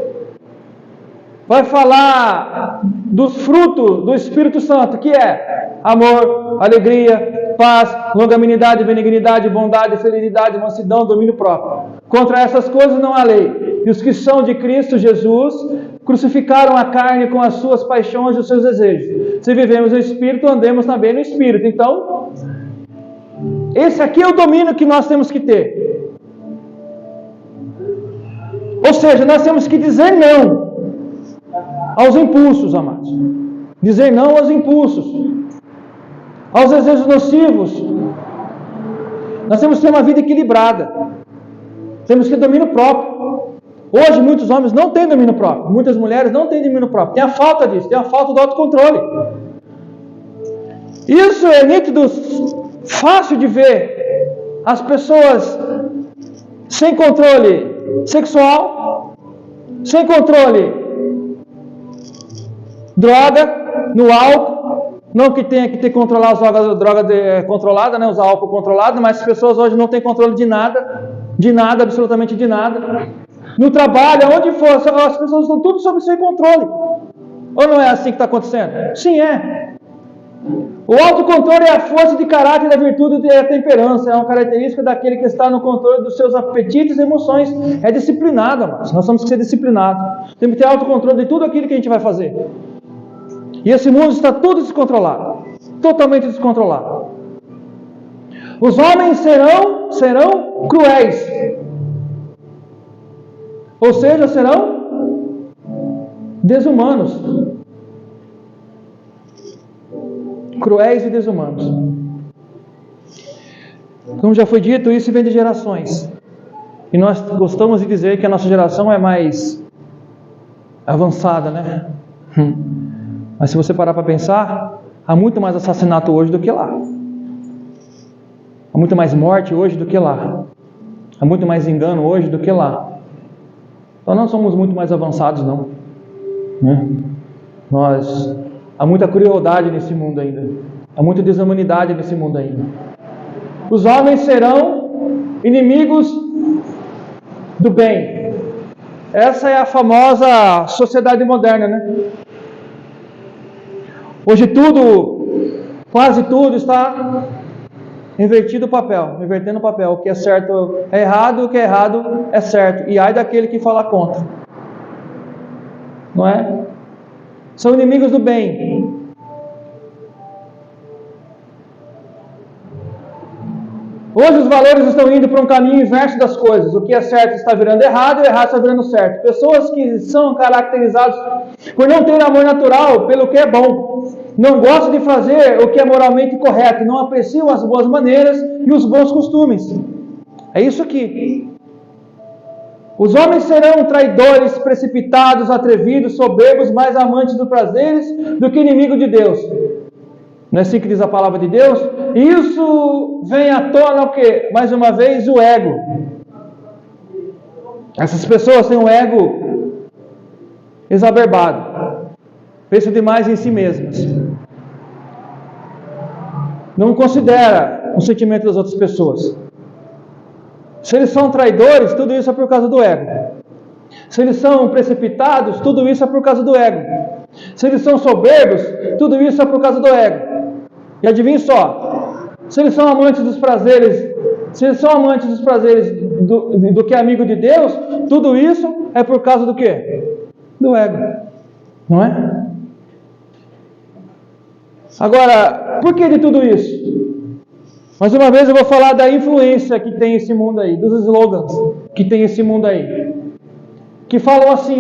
vai falar dos frutos do Espírito Santo, que é amor, alegria, paz, longanimidade, benignidade, bondade, fidelidade, mansidão, domínio próprio. Contra essas coisas não há lei. E os que são de Cristo Jesus crucificaram a carne com as suas paixões e os seus desejos. Se vivemos no Espírito, andemos também no Espírito. Então, esse aqui é o domínio que nós temos que ter. Ou seja, nós temos que dizer não aos impulsos, amados. Dizer não aos impulsos, aos desejos nocivos. Nós temos que ter uma vida equilibrada. Temos que ter domínio próprio. Hoje muitos homens não têm domínio próprio. Muitas mulheres não têm domínio próprio. Tem a falta disso, tem a falta do autocontrole. Isso é nítido, fácil de ver. As pessoas sem controle sexual, sem controle droga, no álcool, não que tenha que ter que controlar as drogas controladas, né, usar álcool controlado, mas as pessoas hoje não têm controle de nada, absolutamente de nada. No trabalho, aonde for, as pessoas estão tudo sob seu controle. Ou não é assim que está acontecendo? Sim, é. O autocontrole é a força de caráter da virtude e da temperança, é uma característica daquele que está no controle dos seus apetites e emoções. É disciplinado, mas nós temos que ser disciplinados. Temos que ter autocontrole de tudo aquilo que a gente vai fazer. E esse mundo está tudo descontrolado, totalmente descontrolado. Os homens serão cruéis, ou seja, serão desumanos. Cruéis e desumanos. Como já foi dito, isso vem de gerações. E nós gostamos de dizer que a nossa geração é mais avançada, né? Mas se você parar para pensar, há muito mais assassinato hoje do que lá. Há muito mais morte hoje do que lá. Há muito mais engano hoje do que lá. Então não somos muito mais avançados, não. Né? Há muita crueldade nesse mundo ainda. Há muita desumanidade nesse mundo ainda. Os homens serão inimigos do bem. Essa é a famosa sociedade moderna, né? Hoje quase tudo está invertendo o papel. O que é certo é errado, o que é errado é certo. E ai daquele que fala contra. Não é? São inimigos do bem. Hoje os valores estão indo para um caminho inverso das coisas. O que é certo está virando errado e o errado está virando certo. Pessoas que são caracterizadas por não ter amor natural pelo que é bom. Não gostam de fazer o que é moralmente correto. Não apreciam as boas maneiras e os bons costumes. É isso aqui. Os homens serão traidores, precipitados, atrevidos, soberbos, mais amantes dos prazeres do que inimigos de Deus. Não é assim que diz a palavra de Deus? E isso vem à tona o quê? Mais uma vez, o ego. Essas pessoas têm um ego exacerbado. Pensam demais em si mesmas. Não considera o sentimento das outras pessoas. Se eles são traidores, tudo isso é por causa do ego. Se eles são precipitados, tudo isso é por causa do ego. Se eles são soberbos, tudo isso é por causa do ego. E adivinhe só, se eles são amantes dos prazeres, do que é amigo de Deus, tudo isso é por causa do quê? Do ego, não é? Agora, por que de tudo isso? Mais uma vez eu vou falar da influência que tem esse mundo aí, dos slogans que tem esse mundo aí, que falam assim,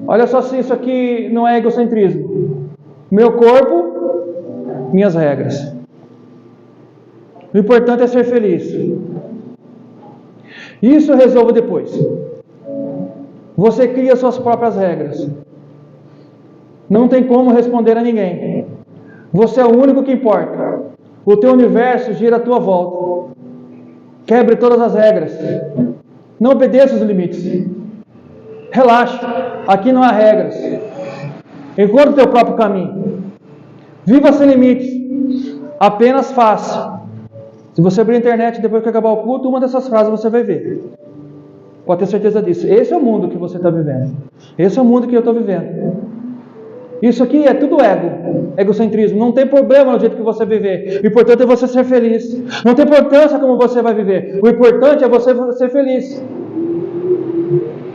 olha só se isso aqui não é egocentrismo. Meu corpo, minhas regras. O importante é ser feliz. Isso eu resolvo depois. Você cria suas próprias regras. Não tem como responder a ninguém. Você é o único que importa. O teu universo gira à tua volta. Quebre todas as regras. Não obedeça os limites. Relaxe. Aqui não há regras. Encontre o teu próprio caminho. Viva sem limites. Apenas faça. Se você abrir a internet depois que acabar o culto, uma dessas frases você vai ver. Pode ter certeza disso. Esse é o mundo que você está vivendo. Esse é o mundo que eu estou vivendo. Isso aqui é tudo egocentrismo. Não tem problema no jeito que você viver. O importante é você ser feliz. Não tem importância como você vai viver. O importante é você ser feliz.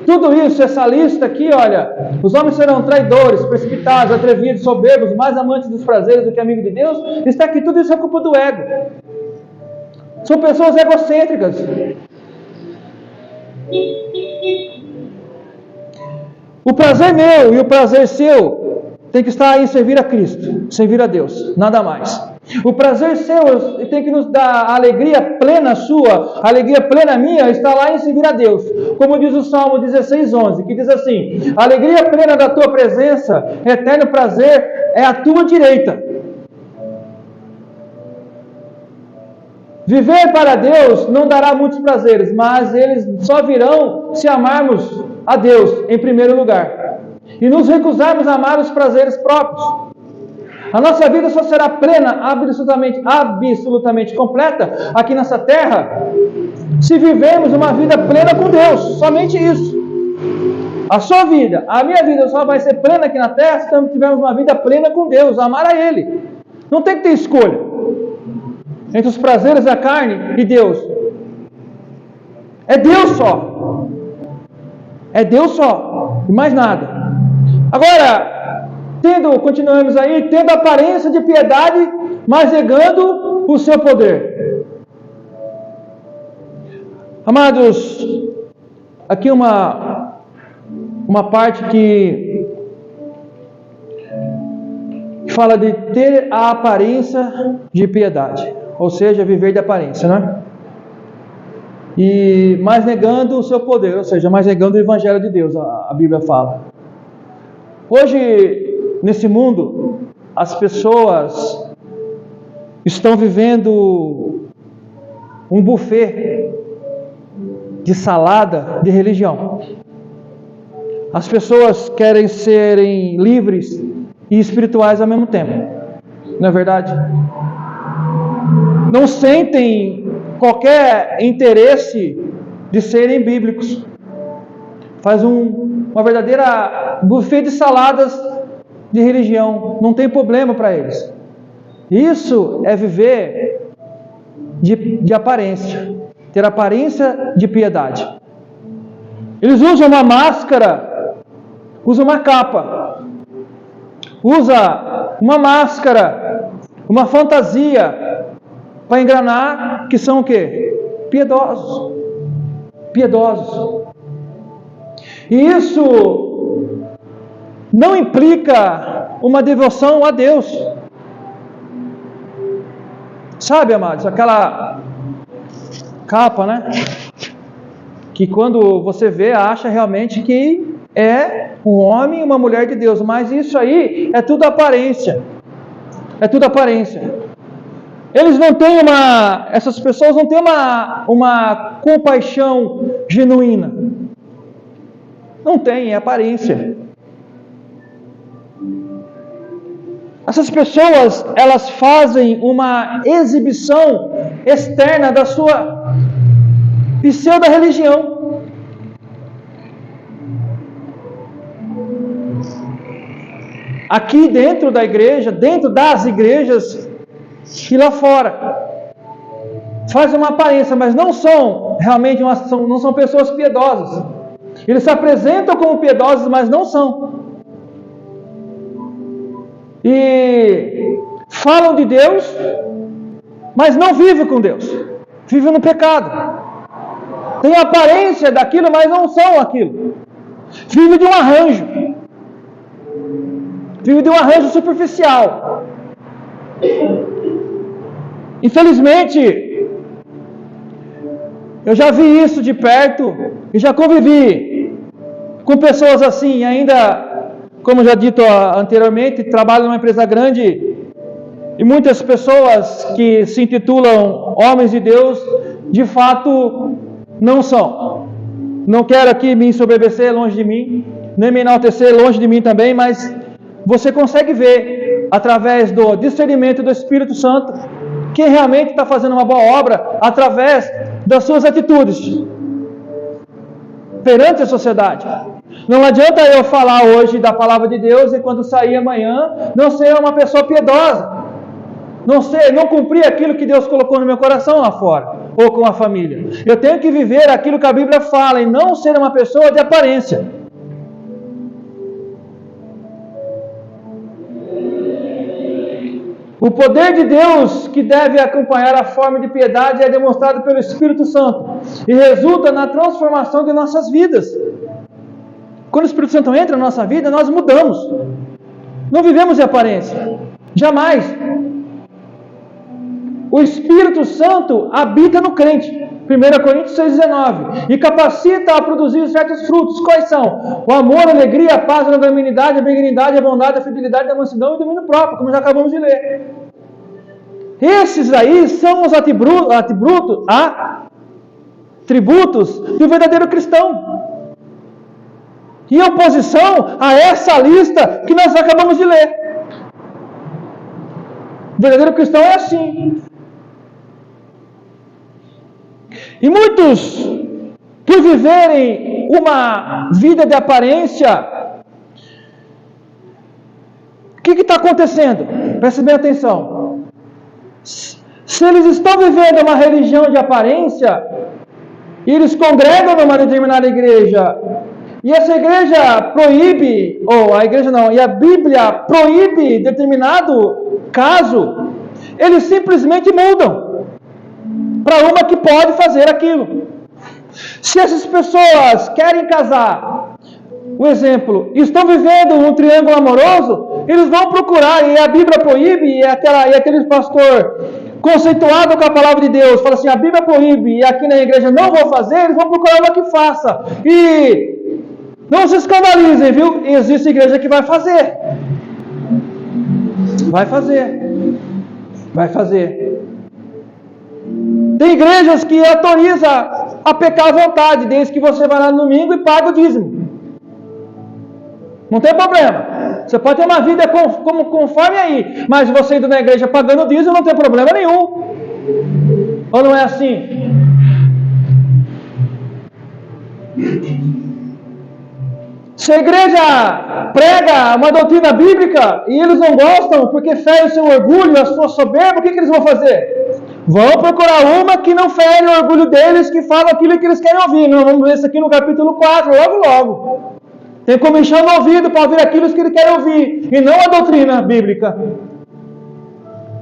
Tudo isso, essa lista aqui, olha, os homens serão traidores, precipitados, atrevidos, soberbos, mais amantes dos prazeres do que amigos de Deus. Está aqui, tudo isso é culpa do ego. São pessoas egocêntricas. O prazer meu e o prazer seu tem que estar em servir a Cristo, servir a Deus, nada mais. O prazer seu tem que nos dar a alegria plena sua, a alegria plena minha, está lá em servir a Deus. Como diz o Salmo 16:11, que diz assim: a alegria plena da tua presença, eterno prazer, é a tua direita. Viver para Deus não dará muitos prazeres, mas eles só virão se amarmos a Deus em primeiro lugar e nos recusarmos a amar os prazeres próprios. A nossa vida só será plena, absolutamente completa aqui nessa terra se vivermos uma vida plena com Deus, somente isso. A sua vida, a minha vida só vai ser plena aqui na terra se tivermos uma vida plena com Deus, amar a Ele. Não tem que ter escolha entre os prazeres da carne e Deus. É Deus só. É Deus só. E mais nada. Agora, continuamos aí, tendo aparência de piedade, mas negando o seu poder. Amados, aqui uma parte que fala de ter a aparência de piedade. Ou seja, viver de aparência, né? E mais negando o seu poder, ou seja, mais negando o Evangelho de Deus, a Bíblia fala. Hoje, nesse mundo, as pessoas estão vivendo um buffet de salada de religião. As pessoas querem serem livres e espirituais ao mesmo tempo. Não é verdade? Não sentem qualquer interesse de serem bíblicos. Faz uma verdadeira buffet de saladas de religião. Não tem problema para eles. Isso é viver de aparência. Ter aparência de piedade. Eles usam uma máscara, usam uma capa, usa uma máscara, uma fantasia para enganar que são o quê? Piedosos. Piedosos. E isso não implica uma devoção a Deus. Sabe, amados, aquela capa, né? Que quando você vê, acha realmente que é um homem e uma mulher de Deus. Mas isso aí é tudo aparência. É tudo aparência. Eles não têm essas pessoas não têm uma compaixão genuína. Não tem, é aparência. Essas pessoas, elas fazem uma exibição externa da sua pseudo-religião. aqui dentro da igreja, dentro das igrejas e lá fora. Fazem uma aparência, mas não são realmente não são pessoas piedosas. Eles se apresentam como piedosos, mas não são. E falam de Deus, mas não vivem com Deus. Vivem no pecado. Têm a aparência daquilo, mas não são aquilo. Vivem de um arranjo. Vivem de um arranjo superficial. Infelizmente, eu já vi isso de perto e já convivi com pessoas assim, ainda, como já dito anteriormente, trabalho numa empresa grande e muitas pessoas que se intitulam homens de Deus, de fato, não são. Não quero aqui me ensoberbecer longe de mim, nem me enaltecer longe de mim também, mas você consegue ver, através do discernimento do Espírito Santo, quem realmente está fazendo uma boa obra, através das suas atitudes perante a sociedade. Não adianta eu falar hoje da palavra de Deus e quando sair amanhã não ser uma pessoa piedosa, não cumprir aquilo que Deus colocou no meu coração lá fora, ou com a família. Eu tenho que viver aquilo que a Bíblia fala e não ser uma pessoa de aparência. O poder de Deus que deve acompanhar a forma de piedade é demonstrado pelo Espírito Santo e resulta na transformação de nossas vidas. Quando o Espírito Santo entra na nossa vida, nós mudamos. Não vivemos em aparência. Jamais. O Espírito Santo habita no crente. 1 Coríntios 6,19. E capacita a produzir certos frutos. Quais são? O amor, a alegria, a paz, a longanimidade, a benignidade, a bondade, a fidelidade, a mansidão e o domínio próprio, como já acabamos de ler. Esses aí são os atributos do verdadeiro cristão. Em oposição a essa lista que nós acabamos de ler. O verdadeiro cristão é assim. E muitos, por viverem uma vida de aparência, o que está acontecendo? Preste bem atenção. Se eles estão vivendo uma religião de aparência, e eles congregam numa determinada igreja, e essa igreja proíbe, ou a igreja não, e a Bíblia proíbe determinado caso, eles simplesmente mudam para uma que pode fazer aquilo. Se essas pessoas querem casar, um exemplo, estão vivendo um triângulo amoroso, eles vão procurar, e a Bíblia proíbe, e aquele pastor conceituado com a palavra de Deus, fala assim, a Bíblia proíbe, e aqui na igreja não vou fazer, eles vão procurar uma que faça. E não se escandalizem, viu? Existe igreja que vai fazer. Vai fazer. Vai fazer. Tem igrejas que autoriza a pecar à vontade, desde que você vá lá no domingo e pague o dízimo. Não tem problema. Você pode ter uma vida conforme aí, mas você indo na igreja pagando o dízimo não tem problema nenhum. Ou não é assim? Se a igreja prega uma doutrina bíblica e eles não gostam porque fere o seu orgulho, a sua soberba, o que eles vão fazer? Vão procurar uma que não fere o orgulho deles, que fala aquilo que eles querem ouvir. Nós vamos ver isso aqui no capítulo 4, logo. Tem como encher no ouvido para ouvir aquilo que eles querem ouvir, e não a doutrina bíblica.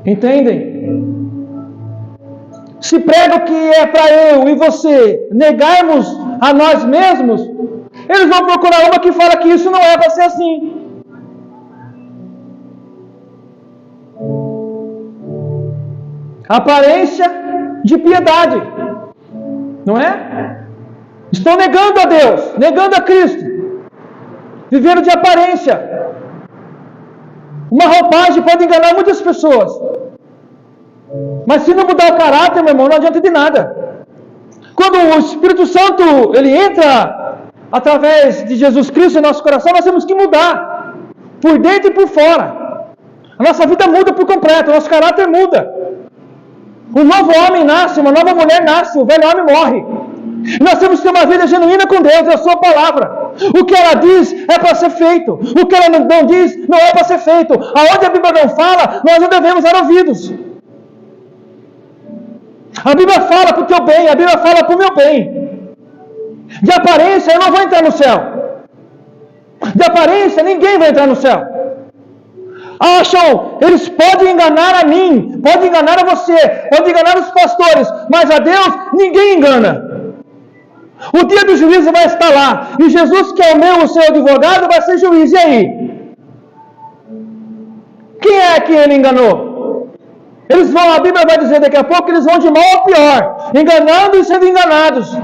Entendem? Se prega o que é para eu e você negarmos a nós mesmos, eles vão procurar uma que fala que isso não é para ser assim. Aparência de piedade, não é? Estão negando a Deus, negando a Cristo, vivendo de aparência. Uma roupagem pode enganar muitas pessoas, mas se não mudar o caráter, meu irmão, não adianta de nada. Quando o Espírito Santo ele entra através de Jesus Cristo em nosso coração, nós temos que mudar, por dentro e por fora. A nossa vida muda por completo, o nosso caráter muda. Um novo homem nasce, uma nova mulher nasce, o velho homem morre. Nós temos que ter uma vida genuína com Deus, é a sua palavra. O que ela diz é para ser feito. O que ela não diz não é para ser feito. Aonde a Bíblia não fala, nós não devemos dar ouvidos. A Bíblia fala para o teu bem, a Bíblia fala para o meu bem. De aparência, eu não vou entrar no céu. De aparência, ninguém vai entrar no céu. Acham, eles podem enganar a mim, podem enganar a você, podem enganar os pastores, mas a Deus ninguém engana. O dia do juízo vai estar lá, e Jesus, que é o seu advogado, vai ser juiz. E aí? Quem é que ele enganou? Eles vão, a Bíblia vai dizer daqui a pouco que eles vão de mal a pior, enganando e sendo enganados.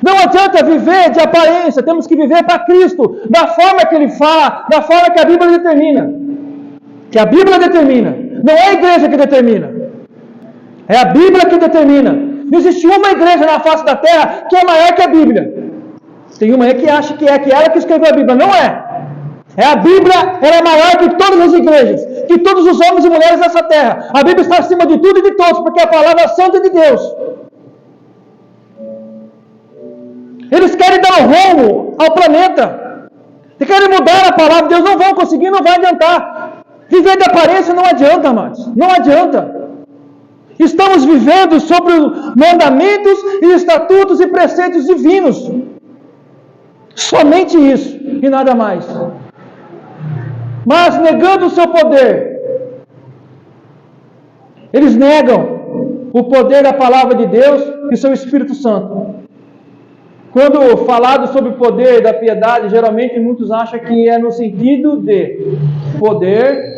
Não adianta viver de aparência, temos que viver para Cristo, da forma que Ele fala, da forma que a Bíblia determina. Que a Bíblia determina, não é a igreja que determina, é a Bíblia que determina. Não existe uma igreja na face da terra que é maior que a Bíblia. Tem uma aí que acha que é ela que escreveu a Bíblia, não é. É a Bíblia, ela é maior que todas as igrejas, que todos os homens e mulheres dessa terra. A Bíblia está acima de tudo e de todos, porque é a palavra santa de Deus. Eles querem dar um rumo ao planeta. Eles querem mudar a palavra de Deus. Não vão conseguir, não vai adiantar. Viver de aparência não adianta, amados. Não adianta. Estamos vivendo sobre mandamentos e estatutos e preceitos divinos. Somente isso e nada mais. Mas negando o seu poder, eles negam o poder da palavra de Deus e seu Espírito Santo. Quando falado sobre o poder da piedade, geralmente muitos acham que é no sentido de poder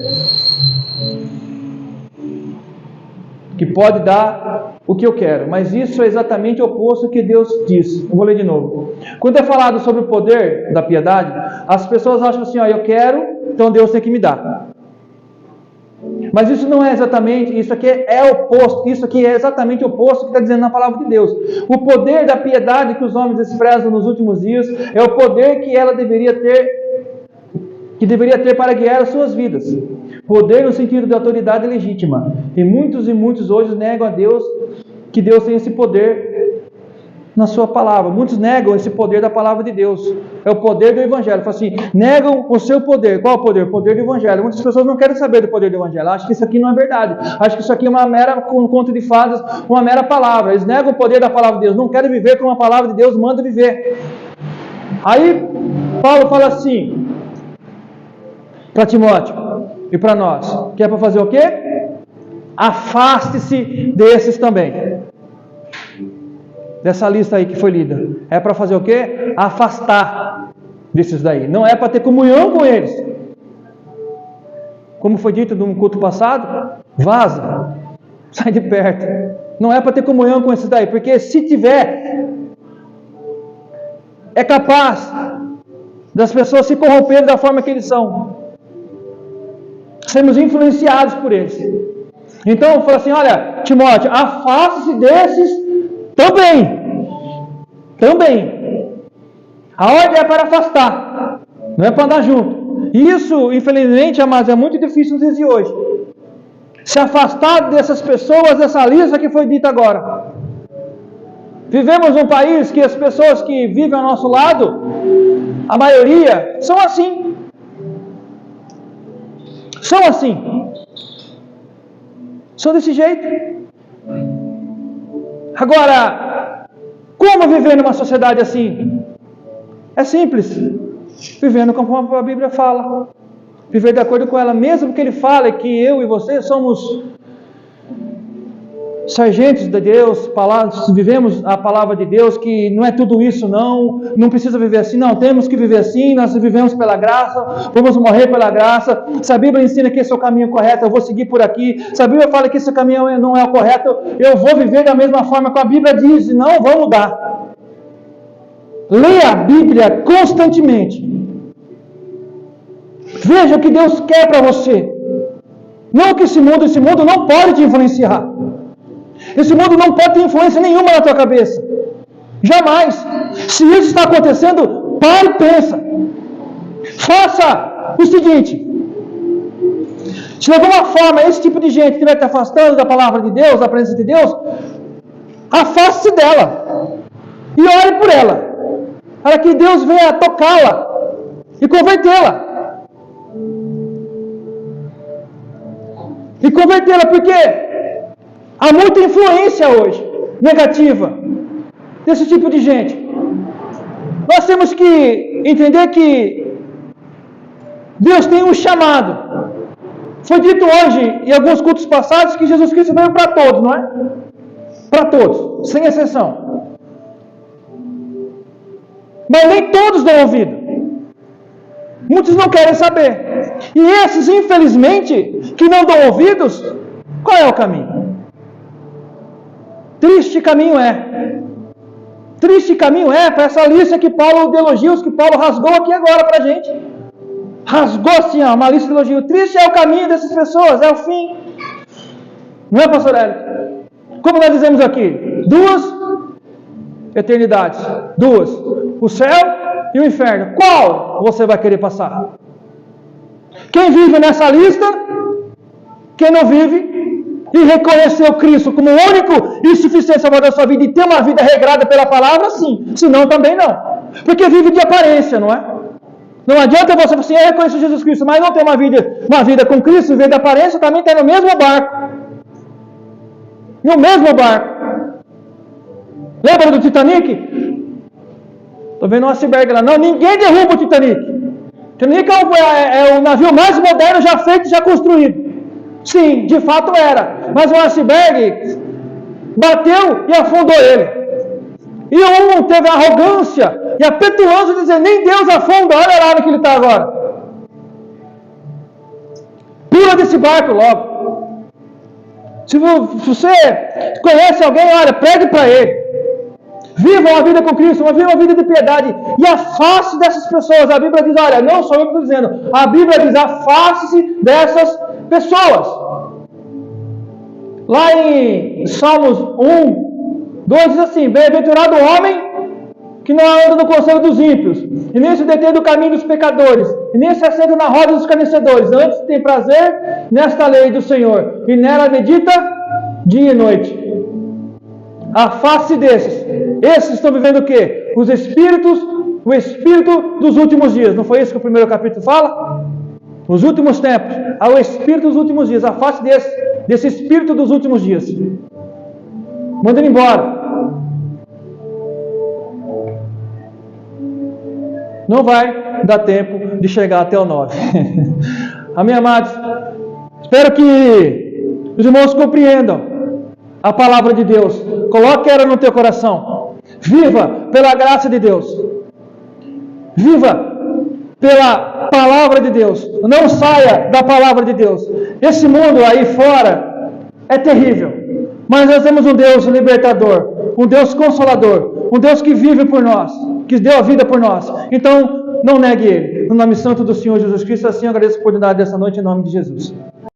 que pode dar o que eu quero. Mas isso é exatamente o oposto que Deus diz. Eu vou ler de novo. Quando é falado sobre o poder da piedade, as pessoas acham assim, eu quero, então Deus tem que me dar. Mas isso não é exatamente, isso aqui é oposto, isso aqui é exatamente o oposto que está dizendo na palavra de Deus. O poder da piedade que os homens desprezam nos últimos dias é o poder que ela deveria ter para guiar as suas vidas. Poder no sentido de autoridade legítima. E muitos hoje negam a Deus, que Deus tem esse poder na sua palavra. Muitos negam esse poder da palavra de Deus. É o poder do Evangelho. Fala assim, negam o seu poder. Qual é o poder? O poder do Evangelho. Muitas pessoas não querem saber do poder do Evangelho. Acham que isso aqui não é verdade. Acham que isso aqui é uma mera conto de fadas, uma mera palavra. Eles negam o poder da palavra de Deus. Não querem viver como a palavra de Deus manda viver. Aí, Paulo fala assim, para Timóteo e para nós, que é para fazer o quê? Afaste-se desses também. Dessa lista aí que foi lida. É para fazer o quê? Afastar desses daí. Não é para ter comunhão com eles. Como foi dito no culto passado, vaza. Sai de perto. Não é para ter comunhão com esses daí. Porque se tiver, é capaz das pessoas se corromperem da forma que eles são. Sermos influenciados por eles. Então eu falo assim, olha, Timóteo, afaste-se desses também. A ordem é para afastar, não é para andar junto. Isso, infelizmente, amados, é muito difícil nos dias de hoje. Se afastar dessas pessoas, dessa lista que foi dita agora. Vivemos num país que as pessoas que vivem ao nosso lado, a maioria, são assim. São desse jeito. Agora, como viver numa sociedade assim? É simples. Vivendo conforme a Bíblia fala. Viver de acordo com ela. Mesmo que ele fale que eu e você somos sargentos de Deus, vivemos a palavra de Deus, que não é tudo isso não precisa viver assim, não, temos que viver assim, nós vivemos pela graça, vamos morrer pela graça. Se a Bíblia ensina que esse é o caminho correto, eu vou seguir por aqui. Se a Bíblia fala que esse caminho não é o correto, eu vou viver da mesma forma que a Bíblia diz, e não vou mudar. Leia a Bíblia constantemente. Veja o que Deus quer para você. Não que esse mundo não pode te influenciar. Esse mundo não pode ter influência nenhuma na tua cabeça. Jamais. Se isso está acontecendo, pare e pensa. Faça o seguinte. Se de alguma forma esse tipo de gente estiver te afastando da palavra de Deus, da presença de Deus, afaste-se dela. E ore por ela. para que Deus venha tocá-la e convertê-la. E convertê-la, porque há muita influência hoje, negativa, desse tipo de gente. Nós temos que entender que Deus tem um chamado. Foi dito hoje, em alguns cultos passados, que Jesus Cristo veio para todos, não é? Para todos, sem exceção. Mas nem todos dão ouvido. Muitos não querem saber. E esses, infelizmente, que não dão ouvidos, qual é o caminho? Triste caminho é. Triste caminho é para essa lista que Paulo, de elogios que Paulo rasgou aqui agora para a gente. Rasgou assim, ó, uma lista de elogios. Triste é o caminho dessas pessoas, é o fim. Não é, pastor Hélio? Como nós dizemos aqui, 2 eternidades. 2. O céu e o inferno. Qual você vai querer passar? Quem vive nessa lista, quem não vive, e reconheceu Cristo como o único e suficiente salvador da sua vida, e ter uma vida regrada pela palavra, sim. Senão também não. Porque vive de aparência, não é? Não adianta você falar assim, eu reconheço Jesus Cristo, mas não ter uma vida com Cristo, viver de aparência, também está no mesmo barco. No mesmo barco. Lembra do Titanic? Estou vendo um iceberg lá. Não, ninguém derruba o Titanic. O Titanic é o navio mais moderno já feito, já construído. Sim, de fato era. Mas o iceberg bateu e afundou ele. E um teve a arrogância e a petulância de dizer, nem Deus afunda, olha lá onde que ele está agora. Pula desse barco logo. Se você conhece alguém, olha, pregue para ele. Viva uma vida com Cristo, viva uma vida de piedade. E afaste dessas pessoas. A Bíblia diz, olha, não sou eu que estou dizendo. A Bíblia diz, afaste-se dessas pessoas. Lá em Salmos 1:2 diz assim, bem-aventurado o homem que não anda no conselho dos ímpios, e nem se detém do caminho dos pecadores, e nem se assenta na roda dos escarnecedores. Antes tem prazer nesta lei do Senhor, e nela medita dia e noite. Afaste desses. Esses estão vivendo o quê? O espírito dos últimos dias. Não foi isso que o primeiro capítulo fala? Os últimos tempos. Ao espírito dos últimos dias. Afaste desse espírito dos últimos dias. Manda ele embora. Não vai dar tempo de chegar até o 9. Amém, amados? Espero que os irmãos compreendam a palavra de Deus. Coloque ela no teu coração. Viva pela graça de Deus. Viva pela palavra de Deus. Não saia da palavra de Deus. Esse mundo aí fora é terrível. Mas nós temos um Deus libertador, um Deus consolador, um Deus que vive por nós, que deu a vida por nós. Então, não negue Ele. No nome santo do Senhor Jesus Cristo, assim eu agradeço a oportunidade dessa noite, em nome de Jesus.